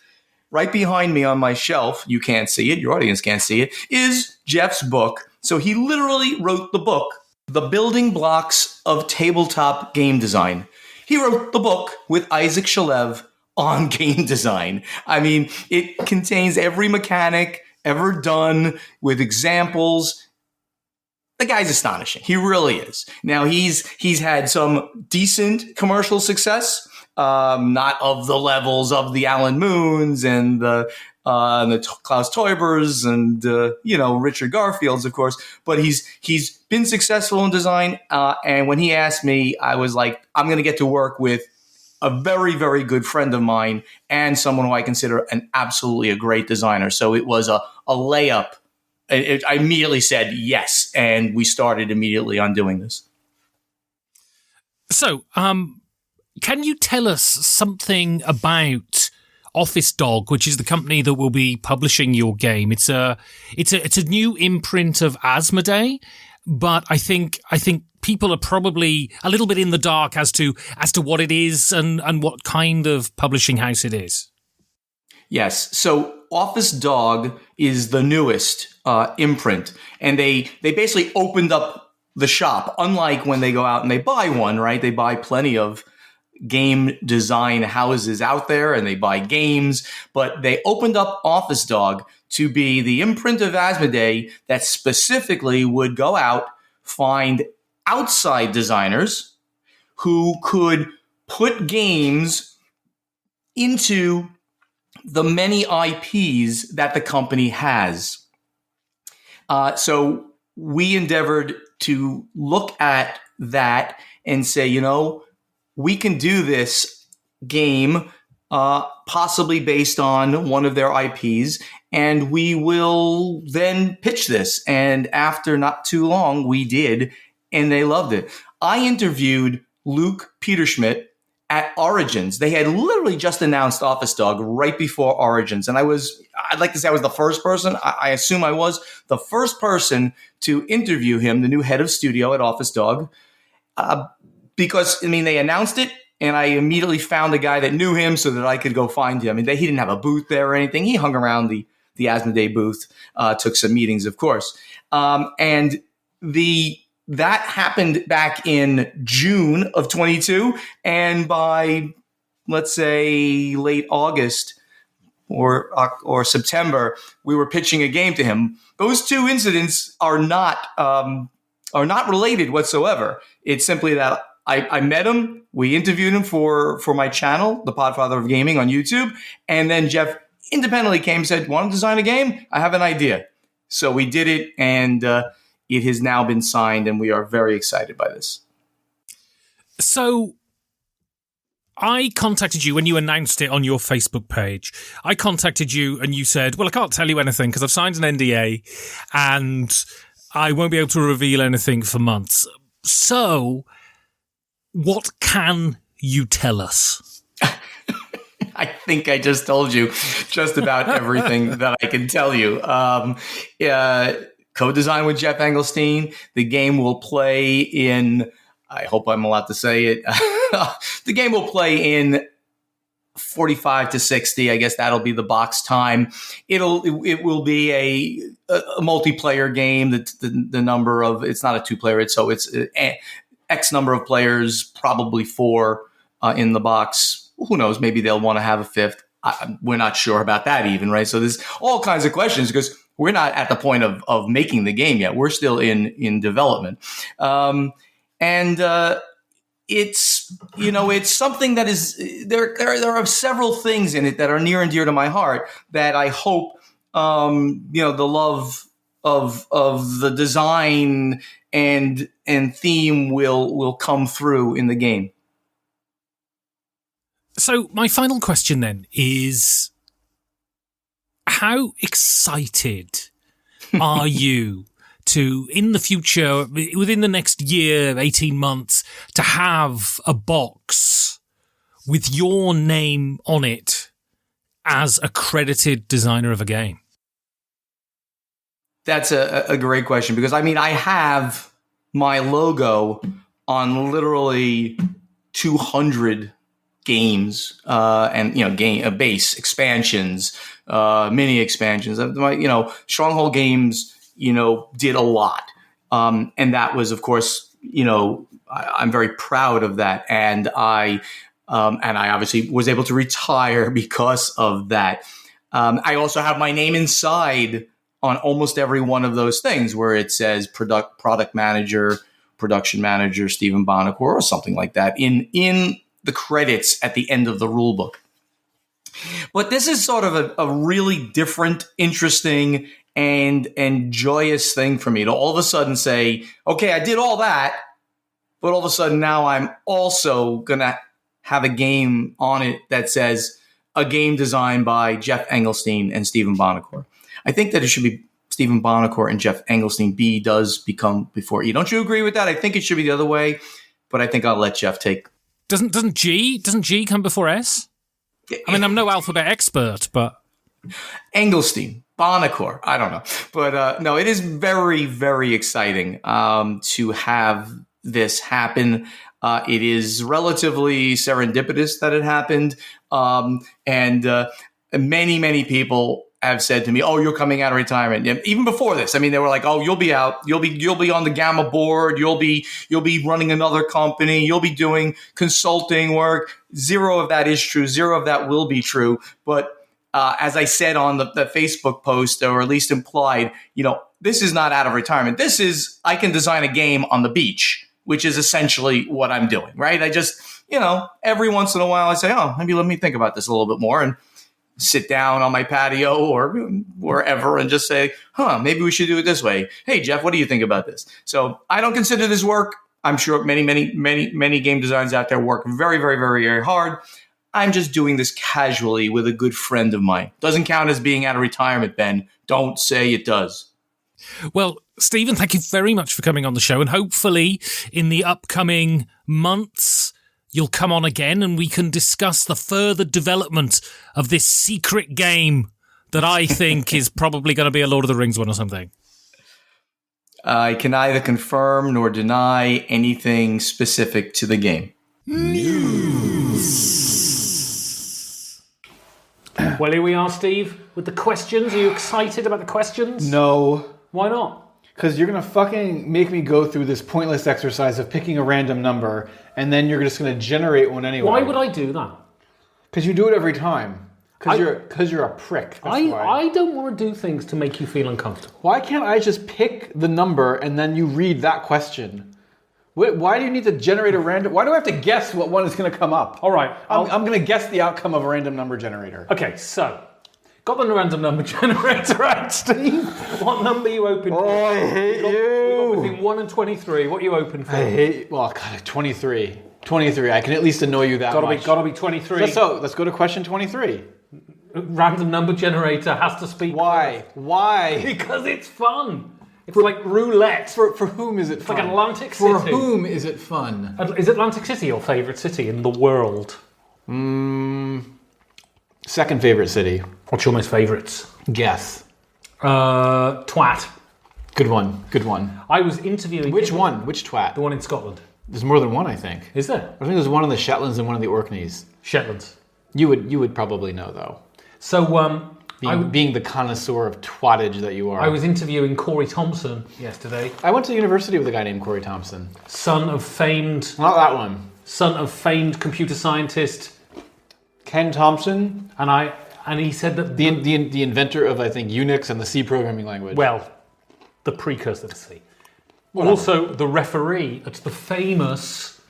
Right behind me on my shelf, you can't see it, your audience can't see it, is Jeff's book. So he literally wrote the book, The Building Blocks of Tabletop Game Design. He wrote the book with Isaac Shalev on game design. I mean, it contains every mechanic ever done with examples. The guy's astonishing. He really is. Now, he's had some decent commercial success, not of the levels of the Alan Moons and the Klaus Teubers and Richard Garfields, of course. But he's been successful in design. And when he asked me, I was like, I'm going to get to work with a very, very good friend of mine and someone who I consider absolutely a great designer. So it was a layup. I immediately said yes, and we started immediately on doing this. So, can you tell us something about Office Dog, which is the company that will be publishing your game? It's a new imprint of Asmodee, but I think people are probably a little bit in the dark as to what it is and what kind of publishing house it is. Yes. So Office Dog is the newest imprint, and they basically opened up the shop. Unlike when they go out and they buy one, right? They buy plenty of game design houses out there, and they buy games. But they opened up Office Dog to be the imprint of Asmodee that specifically would go out, find outside designers who could put games into the many IPs that the company has. So we endeavored to look at that and say, we can do this game possibly based on one of their IPs, and we will then pitch this. And after not too long, we did, and they loved it. I interviewed Luke Peterschmidt at Origins. They had literally just announced Office Dog right before Origins. And I'd like to say I was the first person, I assume I was the first person to interview him, the new head of studio at Office Dog, because, they announced it, and I immediately found a guy that knew him so that I could go find him. He didn't have a booth there or anything. He hung around the Asmodee booth, took some meetings, of course. And that happened back in June of 22, and by, let's say, late August or September, we were pitching a game to him. Those two incidents are not related whatsoever. It's simply that I met him, we interviewed him for my channel, The Podfather of Gaming on YouTube, and then Jeff independently came and said, want to design a game? I have an idea. So we did it, and it has now been signed, and we are very excited by this. So I contacted you when you announced it on your Facebook page. I contacted you and you said, well, I can't tell you anything because I've signed an NDA and I won't be able to reveal anything for months. So what can you tell us? I think I just told you just about everything that I can tell you. Co-design with Jeff Engelstein. The game will play in, I hope I'm allowed to say it, the game will play in 45 to 60. I guess that'll be the box time. It will be a multiplayer game. The number of, it's not a two-player, it's X number of players, probably 4 in the box. Who knows? Maybe they'll want to have a 5th. We're not sure about that even, right? So there's all kinds of questions because we're not at the point of making the game yet. We're still in development. It's something that is, there are several things in it that are near and dear to my heart that I hope, the love of the design and theme will come through in the game. So my final question then is, how excited are you to, in the future, within the next year, 18 months, to have a box with your name on it as accredited designer of a game? That's a great question, because I have my logo on literally 200 games, and game base expansions, mini expansions. Stronghold Games, did a lot, and that was, of course, I'm very proud of that, and I obviously was able to retire because of that. I also have my name inside on almost every one of those things where it says product manager, production manager, Stephen Buonocore, or something like that in the credits at the end of the rule book. But this is sort of a really different, interesting, and joyous thing for me to all of a sudden say, okay, I did all that, but all of a sudden now I'm also going to have a game on it that says a game designed by Jeff Engelstein and Stephen Buonocore. I think that it should be Stephen Buonocore and Jeff Engelstein. B does become before E. Don't you agree with that? I think it should be the other way, but I think I'll let Jeff take. Doesn't G come before S? I'm no alphabet expert, but Engelstein, Buonocore, I don't know. But no, it is very, very exciting to have this happen. It is relatively serendipitous that it happened. And many, many people have said to me, "Oh, you're coming out of retirement." And even before this, they were like, "Oh, you'll be out. You'll be on the Gamma board. You'll be running another company. You'll be doing consulting work." Zero of that is true. Zero of that will be true. But as I said on the Facebook post, or at least implied, this is not out of retirement. This is, I can design a game on the beach, which is essentially what I'm doing, right? I just, every once in a while I say, oh, maybe let me think about this a little bit more, and sit down on my patio or wherever and just say, maybe we should do it this way. Hey, Jeff, what do you think about this? So I don't consider this work. I'm sure many, many, many, many game designers out there work very, very, very, very hard. I'm just doing this casually with a good friend of mine. Doesn't count as being out of retirement, Ben. Don't say it does. Well, Stephen, thank you very much for coming on the show, and hopefully in the upcoming months you'll come on again and we can discuss the further development of this secret game that I think is probably going to be a Lord of the Rings one or something. I can neither confirm nor deny anything specific to the game. News. Well, here we are, Steve, with the questions. Are you excited about the questions? No. Why not? Because you're going to fucking make me go through this pointless exercise of picking a random number, and then you're just going to generate one anyway. Why would I do that? Because you do it every time. Because you're a prick. That's why. I don't want to do things to make you feel uncomfortable. Why can't I just pick the number and then you read that question? Why do you need to generate a random... Why do I have to guess what one is going to come up? All right. I'm going to guess the outcome of a random number generator. Okay, so... Got the random number generator out, Steve. What number are you open for? Oh, I hate you. We got between 1 and 23. What are you open for? I hate... Well, God, 23. 23. I can at least annoy you that much. Gotta be 23. So, let's go to question 23. Random number generator has to speak. Why? First. Why? Because it's fun. It's like roulette. For whom is it fun? It's like Atlantic City. For whom is it fun? Is Atlantic City your favourite city in the world? Second favorite city. What's your most favourites? Guess. Twat. Good one. Good one. I was interviewing... Which one? Which twat? The one in Scotland. There's more than one, I think. Is there? I think there's one in the Shetlands and one in the Orkneys. Shetlands. You would probably know, though. So, being the connoisseur of twattage that you are. I was interviewing Corey Thompson yesterday. I went to university with a guy named Corey Thompson. Son of famed computer scientist Ken Thompson. And he said that the inventor of, I think, Unix and the C programming language. Well, the precursor to C. Whatever. Also, the referee at the famous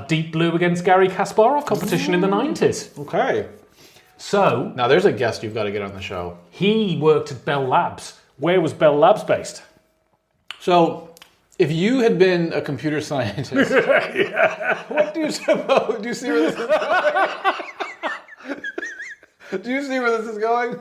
Deep Blue against Garry Kasparov competition in the 90s. Okay. So... Now, there's a guest you've got to get on the show. He worked at Bell Labs. Where was Bell Labs based? So, if you had been a computer scientist... What do you suppose... Do you see where this is going? Do you see where this is going?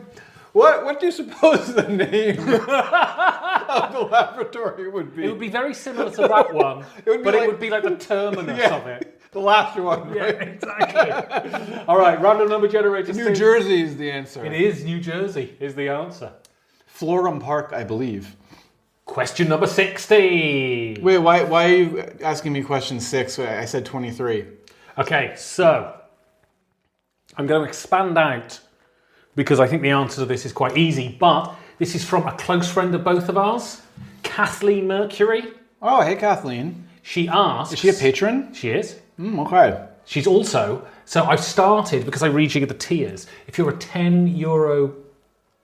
What do you suppose the name of the laboratory would be? It would be very similar to that one, It would be like the terminus of it. The last one. Yeah, Right? exactly. All right, random number generator. New Jersey is the answer. It is New Jersey is the answer. Florham Park, I believe. Question number 60. Wait, why are you asking me question 6? I said 23. Okay, so I'm going to expand out because I think the answer to this is quite easy, but this is from a close friend of both of ours, Kathleen Mercury. Oh, hey, Kathleen. She asks... Is she a patron? She is. Okay. She's also... So I've started, because I rejig the tiers, if you're a €10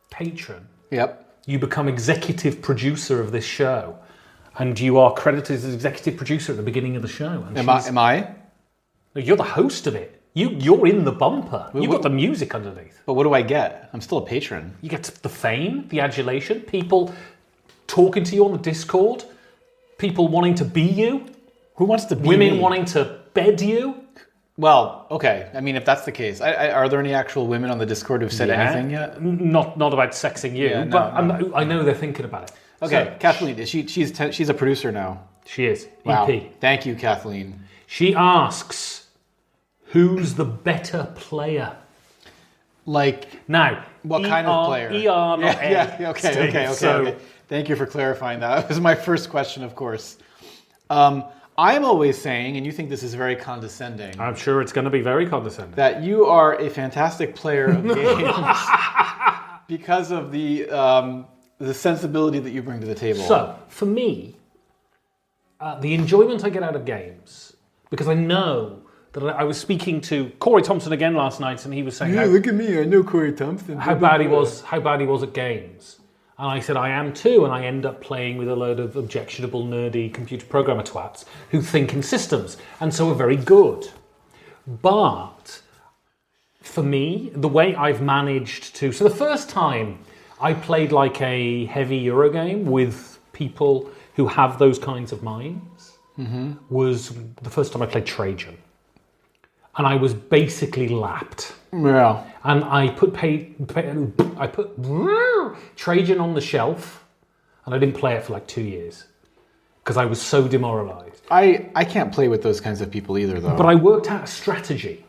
patron, Yep. you become executive producer of this show. And you are credited as executive producer at the beginning of the show. And Am I? You're the host of it. You're in the bumper. You've got the music underneath. But what do I get? I'm still a patron. You get the fame, the adulation, people talking to you on the Discord, people wanting to be you, Who wants to be women me? wanting to bed you. Well, okay. I mean, if that's the case, are there any actual women on the Discord who've said anything yet? Not about sexing you, Yeah, no, but no. I know they're thinking about it. Okay, So, Kathleen, she's a producer now. she is. Wow. EP. Thank you, Kathleen. She asks, who's the better player? Like, Now, what kind of player? ER, not A. Yeah, okay, Steve. okay. So, Thank you for clarifying that. That was my first question, of course. I'm always saying, and you think this is very condescending, I'm sure it's going to be very condescending. that you are a fantastic player of games because of the sensibility that you bring to the table. So, for me, the enjoyment I get out of games, because I know that I was speaking to Corey Thompson again last night, and he was saying look at me, I know Corey Thompson. how bad he was at games. And I said, I am too, and I end up playing with a load of objectionable, nerdy computer programmer twats who think in systems, and so are very good. But for me, the way I've managed to... So the first time I played like a heavy Eurogame with people who have those kinds of minds was the first time I played Trajan. And I was basically lapped. Yeah. And I put Trajan on the shelf, and I didn't play it for like 2 years because I was so demoralized. I can't play with those kinds of people either, though. But I worked out a strategy,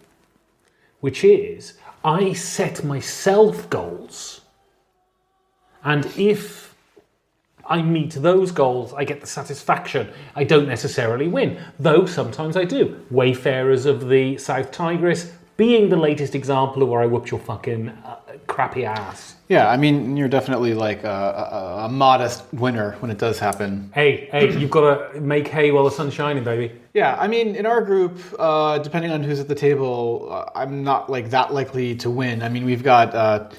which is I set myself goals, and if I meet those goals, I get the satisfaction. I don't necessarily win, though sometimes I do. Wayfarers of the South Tigris being the latest example of where I whooped your fucking crappy ass. Yeah, I mean, you're definitely like a modest winner when it does happen. Hey, you've got to make hay while the sun's shining, baby. Yeah, I mean, in our group, depending on who's at the table, I'm not like that likely to win. I mean, we've got,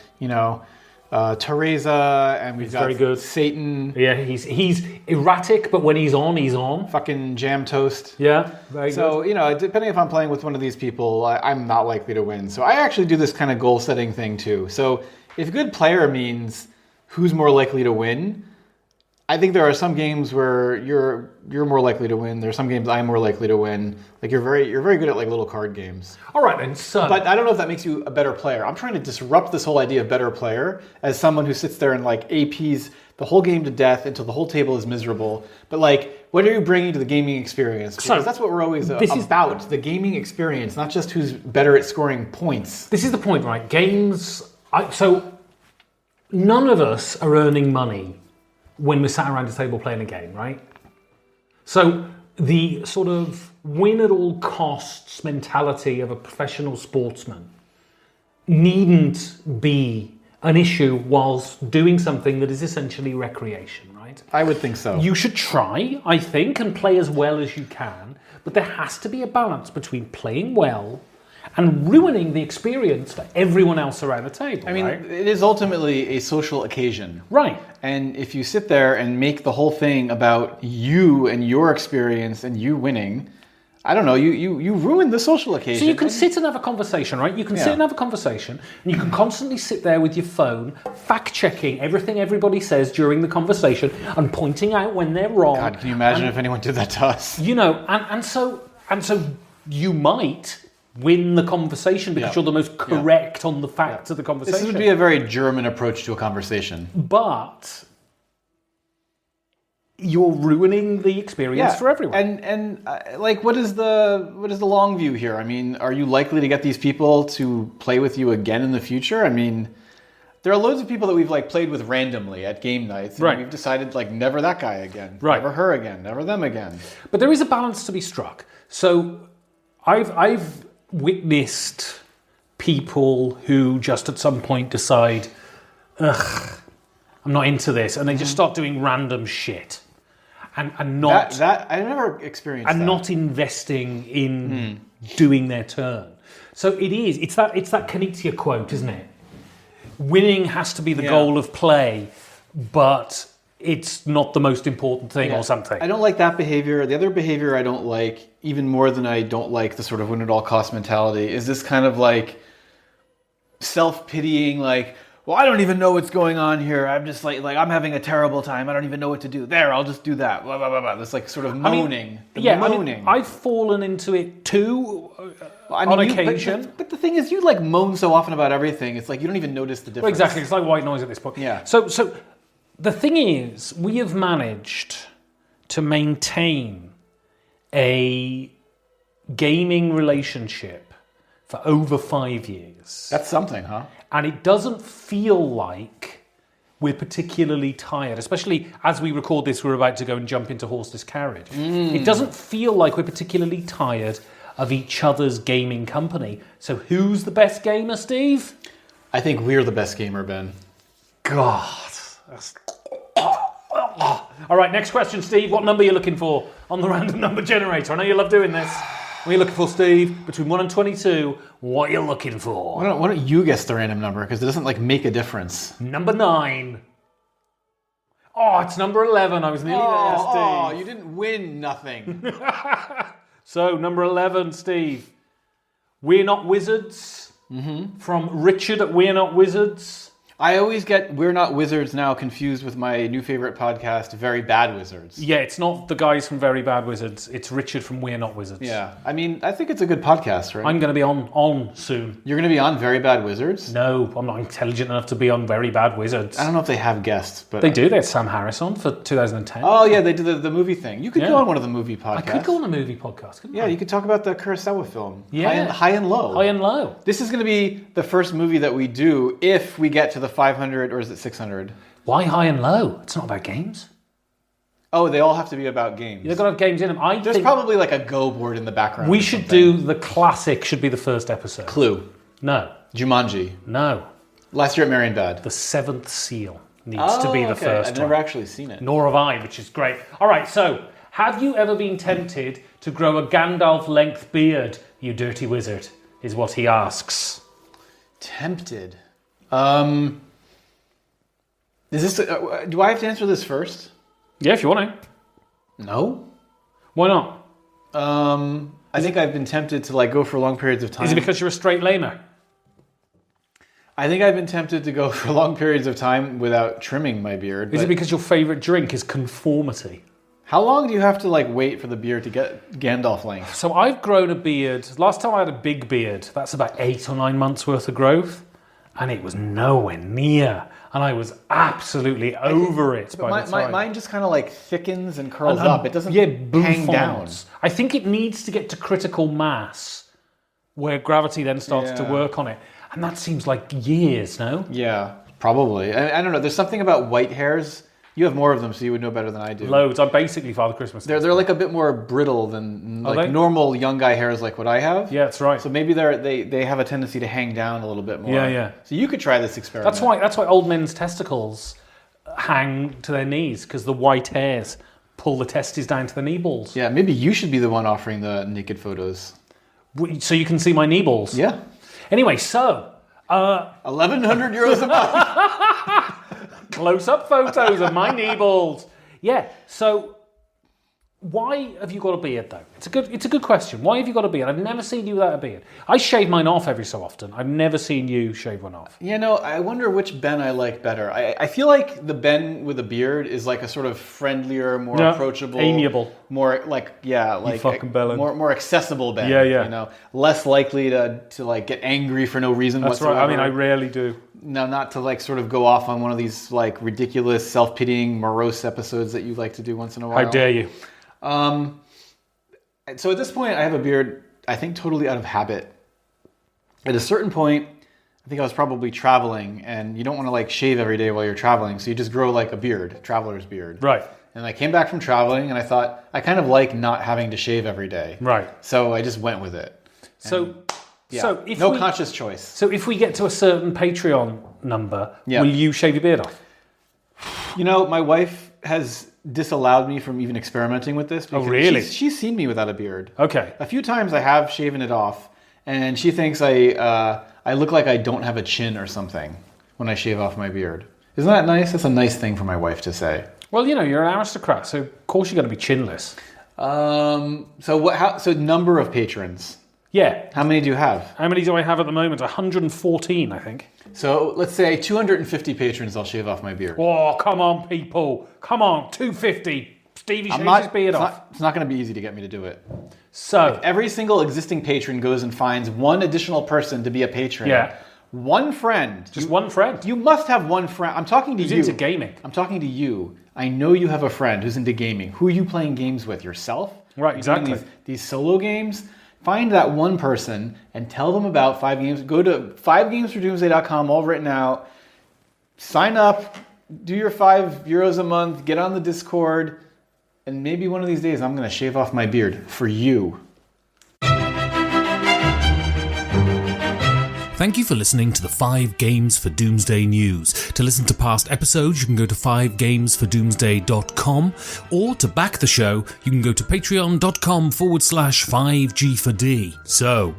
Teresa, and we've got very good. Satan. Yeah, he's erratic, but when he's on, he's on. Fucking jam toast. Yeah, very So, good. depending if I'm playing with one of these people, I'm not likely to win. So I actually do this kind of goal setting thing too. So if good player means who's more likely to win, I think there are some games where you're more likely to win. There are some games I'm more likely to win. Like you're very good at like little card games. All right then, so... But I don't know if that makes you a better player. I'm trying to disrupt this whole idea of better player as someone who sits there and like APs the whole game to death until the whole table is miserable. But like, what are you bringing to the gaming experience? Because that's what we're always about, the gaming experience, not just who's better at scoring points. This is the point, right? Games... So none of us are earning money when we're sat around a table playing a game, right? So the sort of win at all costs mentality of a professional sportsman needn't be an issue whilst doing something that is essentially recreation, right? I would think so. You should try, I think, and play as well as you can, but there has to be a balance between playing well and ruining the experience for everyone else around the table. I mean, right? it is ultimately a social occasion. Right. And if you sit there and make the whole thing about you and your experience and you winning, I don't know, you ruin the social occasion. So you can sit and have a conversation, right? You can sit and have a conversation, and you can constantly sit there with your phone, fact-checking everything everybody says during the conversation and pointing out when they're wrong. God, can you imagine if anyone did that to us? You know, and so you might win the conversation because you're the most correct on the facts of the conversation. This would be a very German approach to a conversation. But you're ruining the experience for everyone. And like, what is the long view here? I mean, are you likely to get these people to play with you again in the future? I mean, there are loads of people that we've like played with randomly at game nights, and we've decided like never that guy again, never her again, never them again. But there is a balance to be struck. So I've witnessed people who just at some point decide, ugh, I'm not into this, and they just start doing random shit. And not that I never experienced and that. not investing in doing their turn. So it's that Knizia quote, isn't it? Winning has to be the goal of play, but it's not the most important thing or something. I don't like that behavior. The other behavior I don't like, even more than I don't like the sort of win at all cost mentality, is this kind of like self-pitying, like, well, I don't even know what's going on here. I'm just like I'm having a terrible time. I don't even know what to do. There, I'll just do that. Blah, blah, blah, blah. This like sort of moaning. Moaning. I've fallen into it too on occasion. But the thing is, you like moan so often about everything. It's like you don't even notice the difference. Well, exactly. It's like white noise at this point. Yeah. So the thing is, we have managed to maintain a gaming relationship for over 5 years. That's something, huh? And it doesn't feel like we're particularly tired, especially as we record this, we're about to go and jump into horseless carriage. It doesn't feel like we're particularly tired of each other's gaming company. So who's the best gamer, Steve? I think we're the best gamer, Ben. God. All right, next question, Steve. What number are you looking for on the random number generator? I know you love doing this. What are you looking for, Steve? Between 1 and 22, what are you looking for? Why don't you guess the random number? Because it doesn't like make a difference. Number 9. Oh, it's number 11. I was nearly there, Steve. Oh, you didn't win nothing. So, number 11, Steve. We're Not Wizards. From Richard at We're Not Wizards. I always get We're Not Wizards now confused with my new favorite podcast, Very Bad Wizards. Yeah, it's not the guys from Very Bad Wizards. It's Richard from We're Not Wizards. Yeah, I mean, I think it's a good podcast, right? I'm going to be on soon. You're going to be on Very Bad Wizards? No, I'm not intelligent enough to be on Very Bad Wizards. I don't know if they have guests, but... They do. They had Sam Harris on for 2010. Oh, yeah, they did the movie thing. You could go on one of the movie podcasts. I could go on a movie podcast, couldn't I? Yeah, you could talk about the Kurosawa film. Yeah. High and Low. High and Low. This is going to be the first movie that we do if we get to the 500, or is it 600? Why High and Low? It's not about games. Oh, they all have to be about games. They've got to have games in them. There's probably like a Go board in the background. We should do the classic, should be the first episode. Clue. No. Jumanji. No. Last Year at Marion Bad. The Seventh Seal needs to be the first I've never actually seen it. Nor have I, which is great. All right, so have you ever been tempted to grow a Gandalf-length beard, you dirty wizard, is what he asks. Tempted? Is this? Do I have to answer this first? Yeah, if you want to. No. Why not? I think I've been tempted to like go for long periods of time. Is it because you're a straight lamer? I think I've been tempted to go for long periods of time without trimming my beard. Is it because your favourite drink is conformity? How long do you have to like wait for the beard to get Gandalf length? So I've grown a beard. Last time I had a big beard, that's about 8 or 9 months worth of growth. And it was nowhere near. And I was absolutely over it by the time. Mine just kind of like thickens and curls up. It doesn't hang down. I think it needs to get to critical mass where gravity then starts to work on it. And that seems like years, no? Yeah, probably. I don't know. There's something about white hairs. You have more of them, so you would know better than I do. Loads. I'm basically Father Christmas. They're like a bit more brittle than like normal young guy hairs like what I have. Yeah, that's right. So maybe they have a tendency to hang down a little bit more. Yeah. So you could try this experiment. That's why old men's testicles hang to their knees, because the white hairs pull the testes down to the knee balls. Yeah, maybe you should be the one offering the naked photos. So you can see my knee balls. Yeah. Anyway, so 1,100 euros a month. Close-up photos of my knee balls. Yeah, so Why have you got a beard, though? It's a good question. Why have you got a beard? I've never seen you without a beard. I shave mine off every so often. I've never seen you shave one off. I wonder which Ben I like better. I feel like the Ben with a beard is like a sort of friendlier, more approachable, amiable, more fucking bellend. more accessible Ben. Yeah. Less likely to like get angry for no reason whatsoever. That's right. I rarely do. No, not to like sort of go off on one of these like ridiculous, self-pitying, morose episodes that you like to do once in a while. How dare you? So at this point, I have a beard, I think totally out of habit. At a certain point, I think I was probably traveling, and you don't want to like shave every day while you're traveling, so you just grow like a beard, traveler's beard. Right. And I came back from traveling, and I thought, I kind of like not having to shave every day. Right. So I just went with it. So if conscious choice. So if we get to a certain Patreon number, will you shave your beard off? My wife has disallowed me from even experimenting with this. Oh, really? She's seen me without a beard. Okay. A few times I have shaven it off, and she thinks I look like I don't have a chin or something when I shave off my beard. Isn't that nice? That's a nice thing for my wife to say. Well, you're an aristocrat, so of course you're going to be chinless. So number of patrons? Yeah. How many do you have? How many do I have at the moment? 114, I think. So let's say 250 patrons, I'll shave off my beard. Oh, come on, people. Come on, 250. Stevie shaves his beard off. It's not going to be easy to get me to do it. So if every single existing patron goes and finds one additional person to be a patron. One friend. Just one friend. You must have one friend. I'm talking to you. Who's into gaming. I'm talking to you. I know you have a friend who's into gaming. Who are you playing games with? Yourself? Right, exactly. These solo games. Find that one person and tell them about 5 games. Go to 5gamesfordoomsday.com, all written out. Sign up. Do your €5 a month. Get on the Discord. And maybe one of these days I'm going to shave off my beard for you. Thank you for listening to the 5 Games for Doomsday news. To listen to past episodes, you can go to 5gamesfordoomsday.com, or to back the show, you can go to patreon.com/5G4D. So,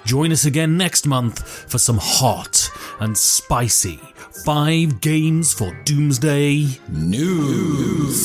join us again next month for some hot and spicy 5 Games for Doomsday news.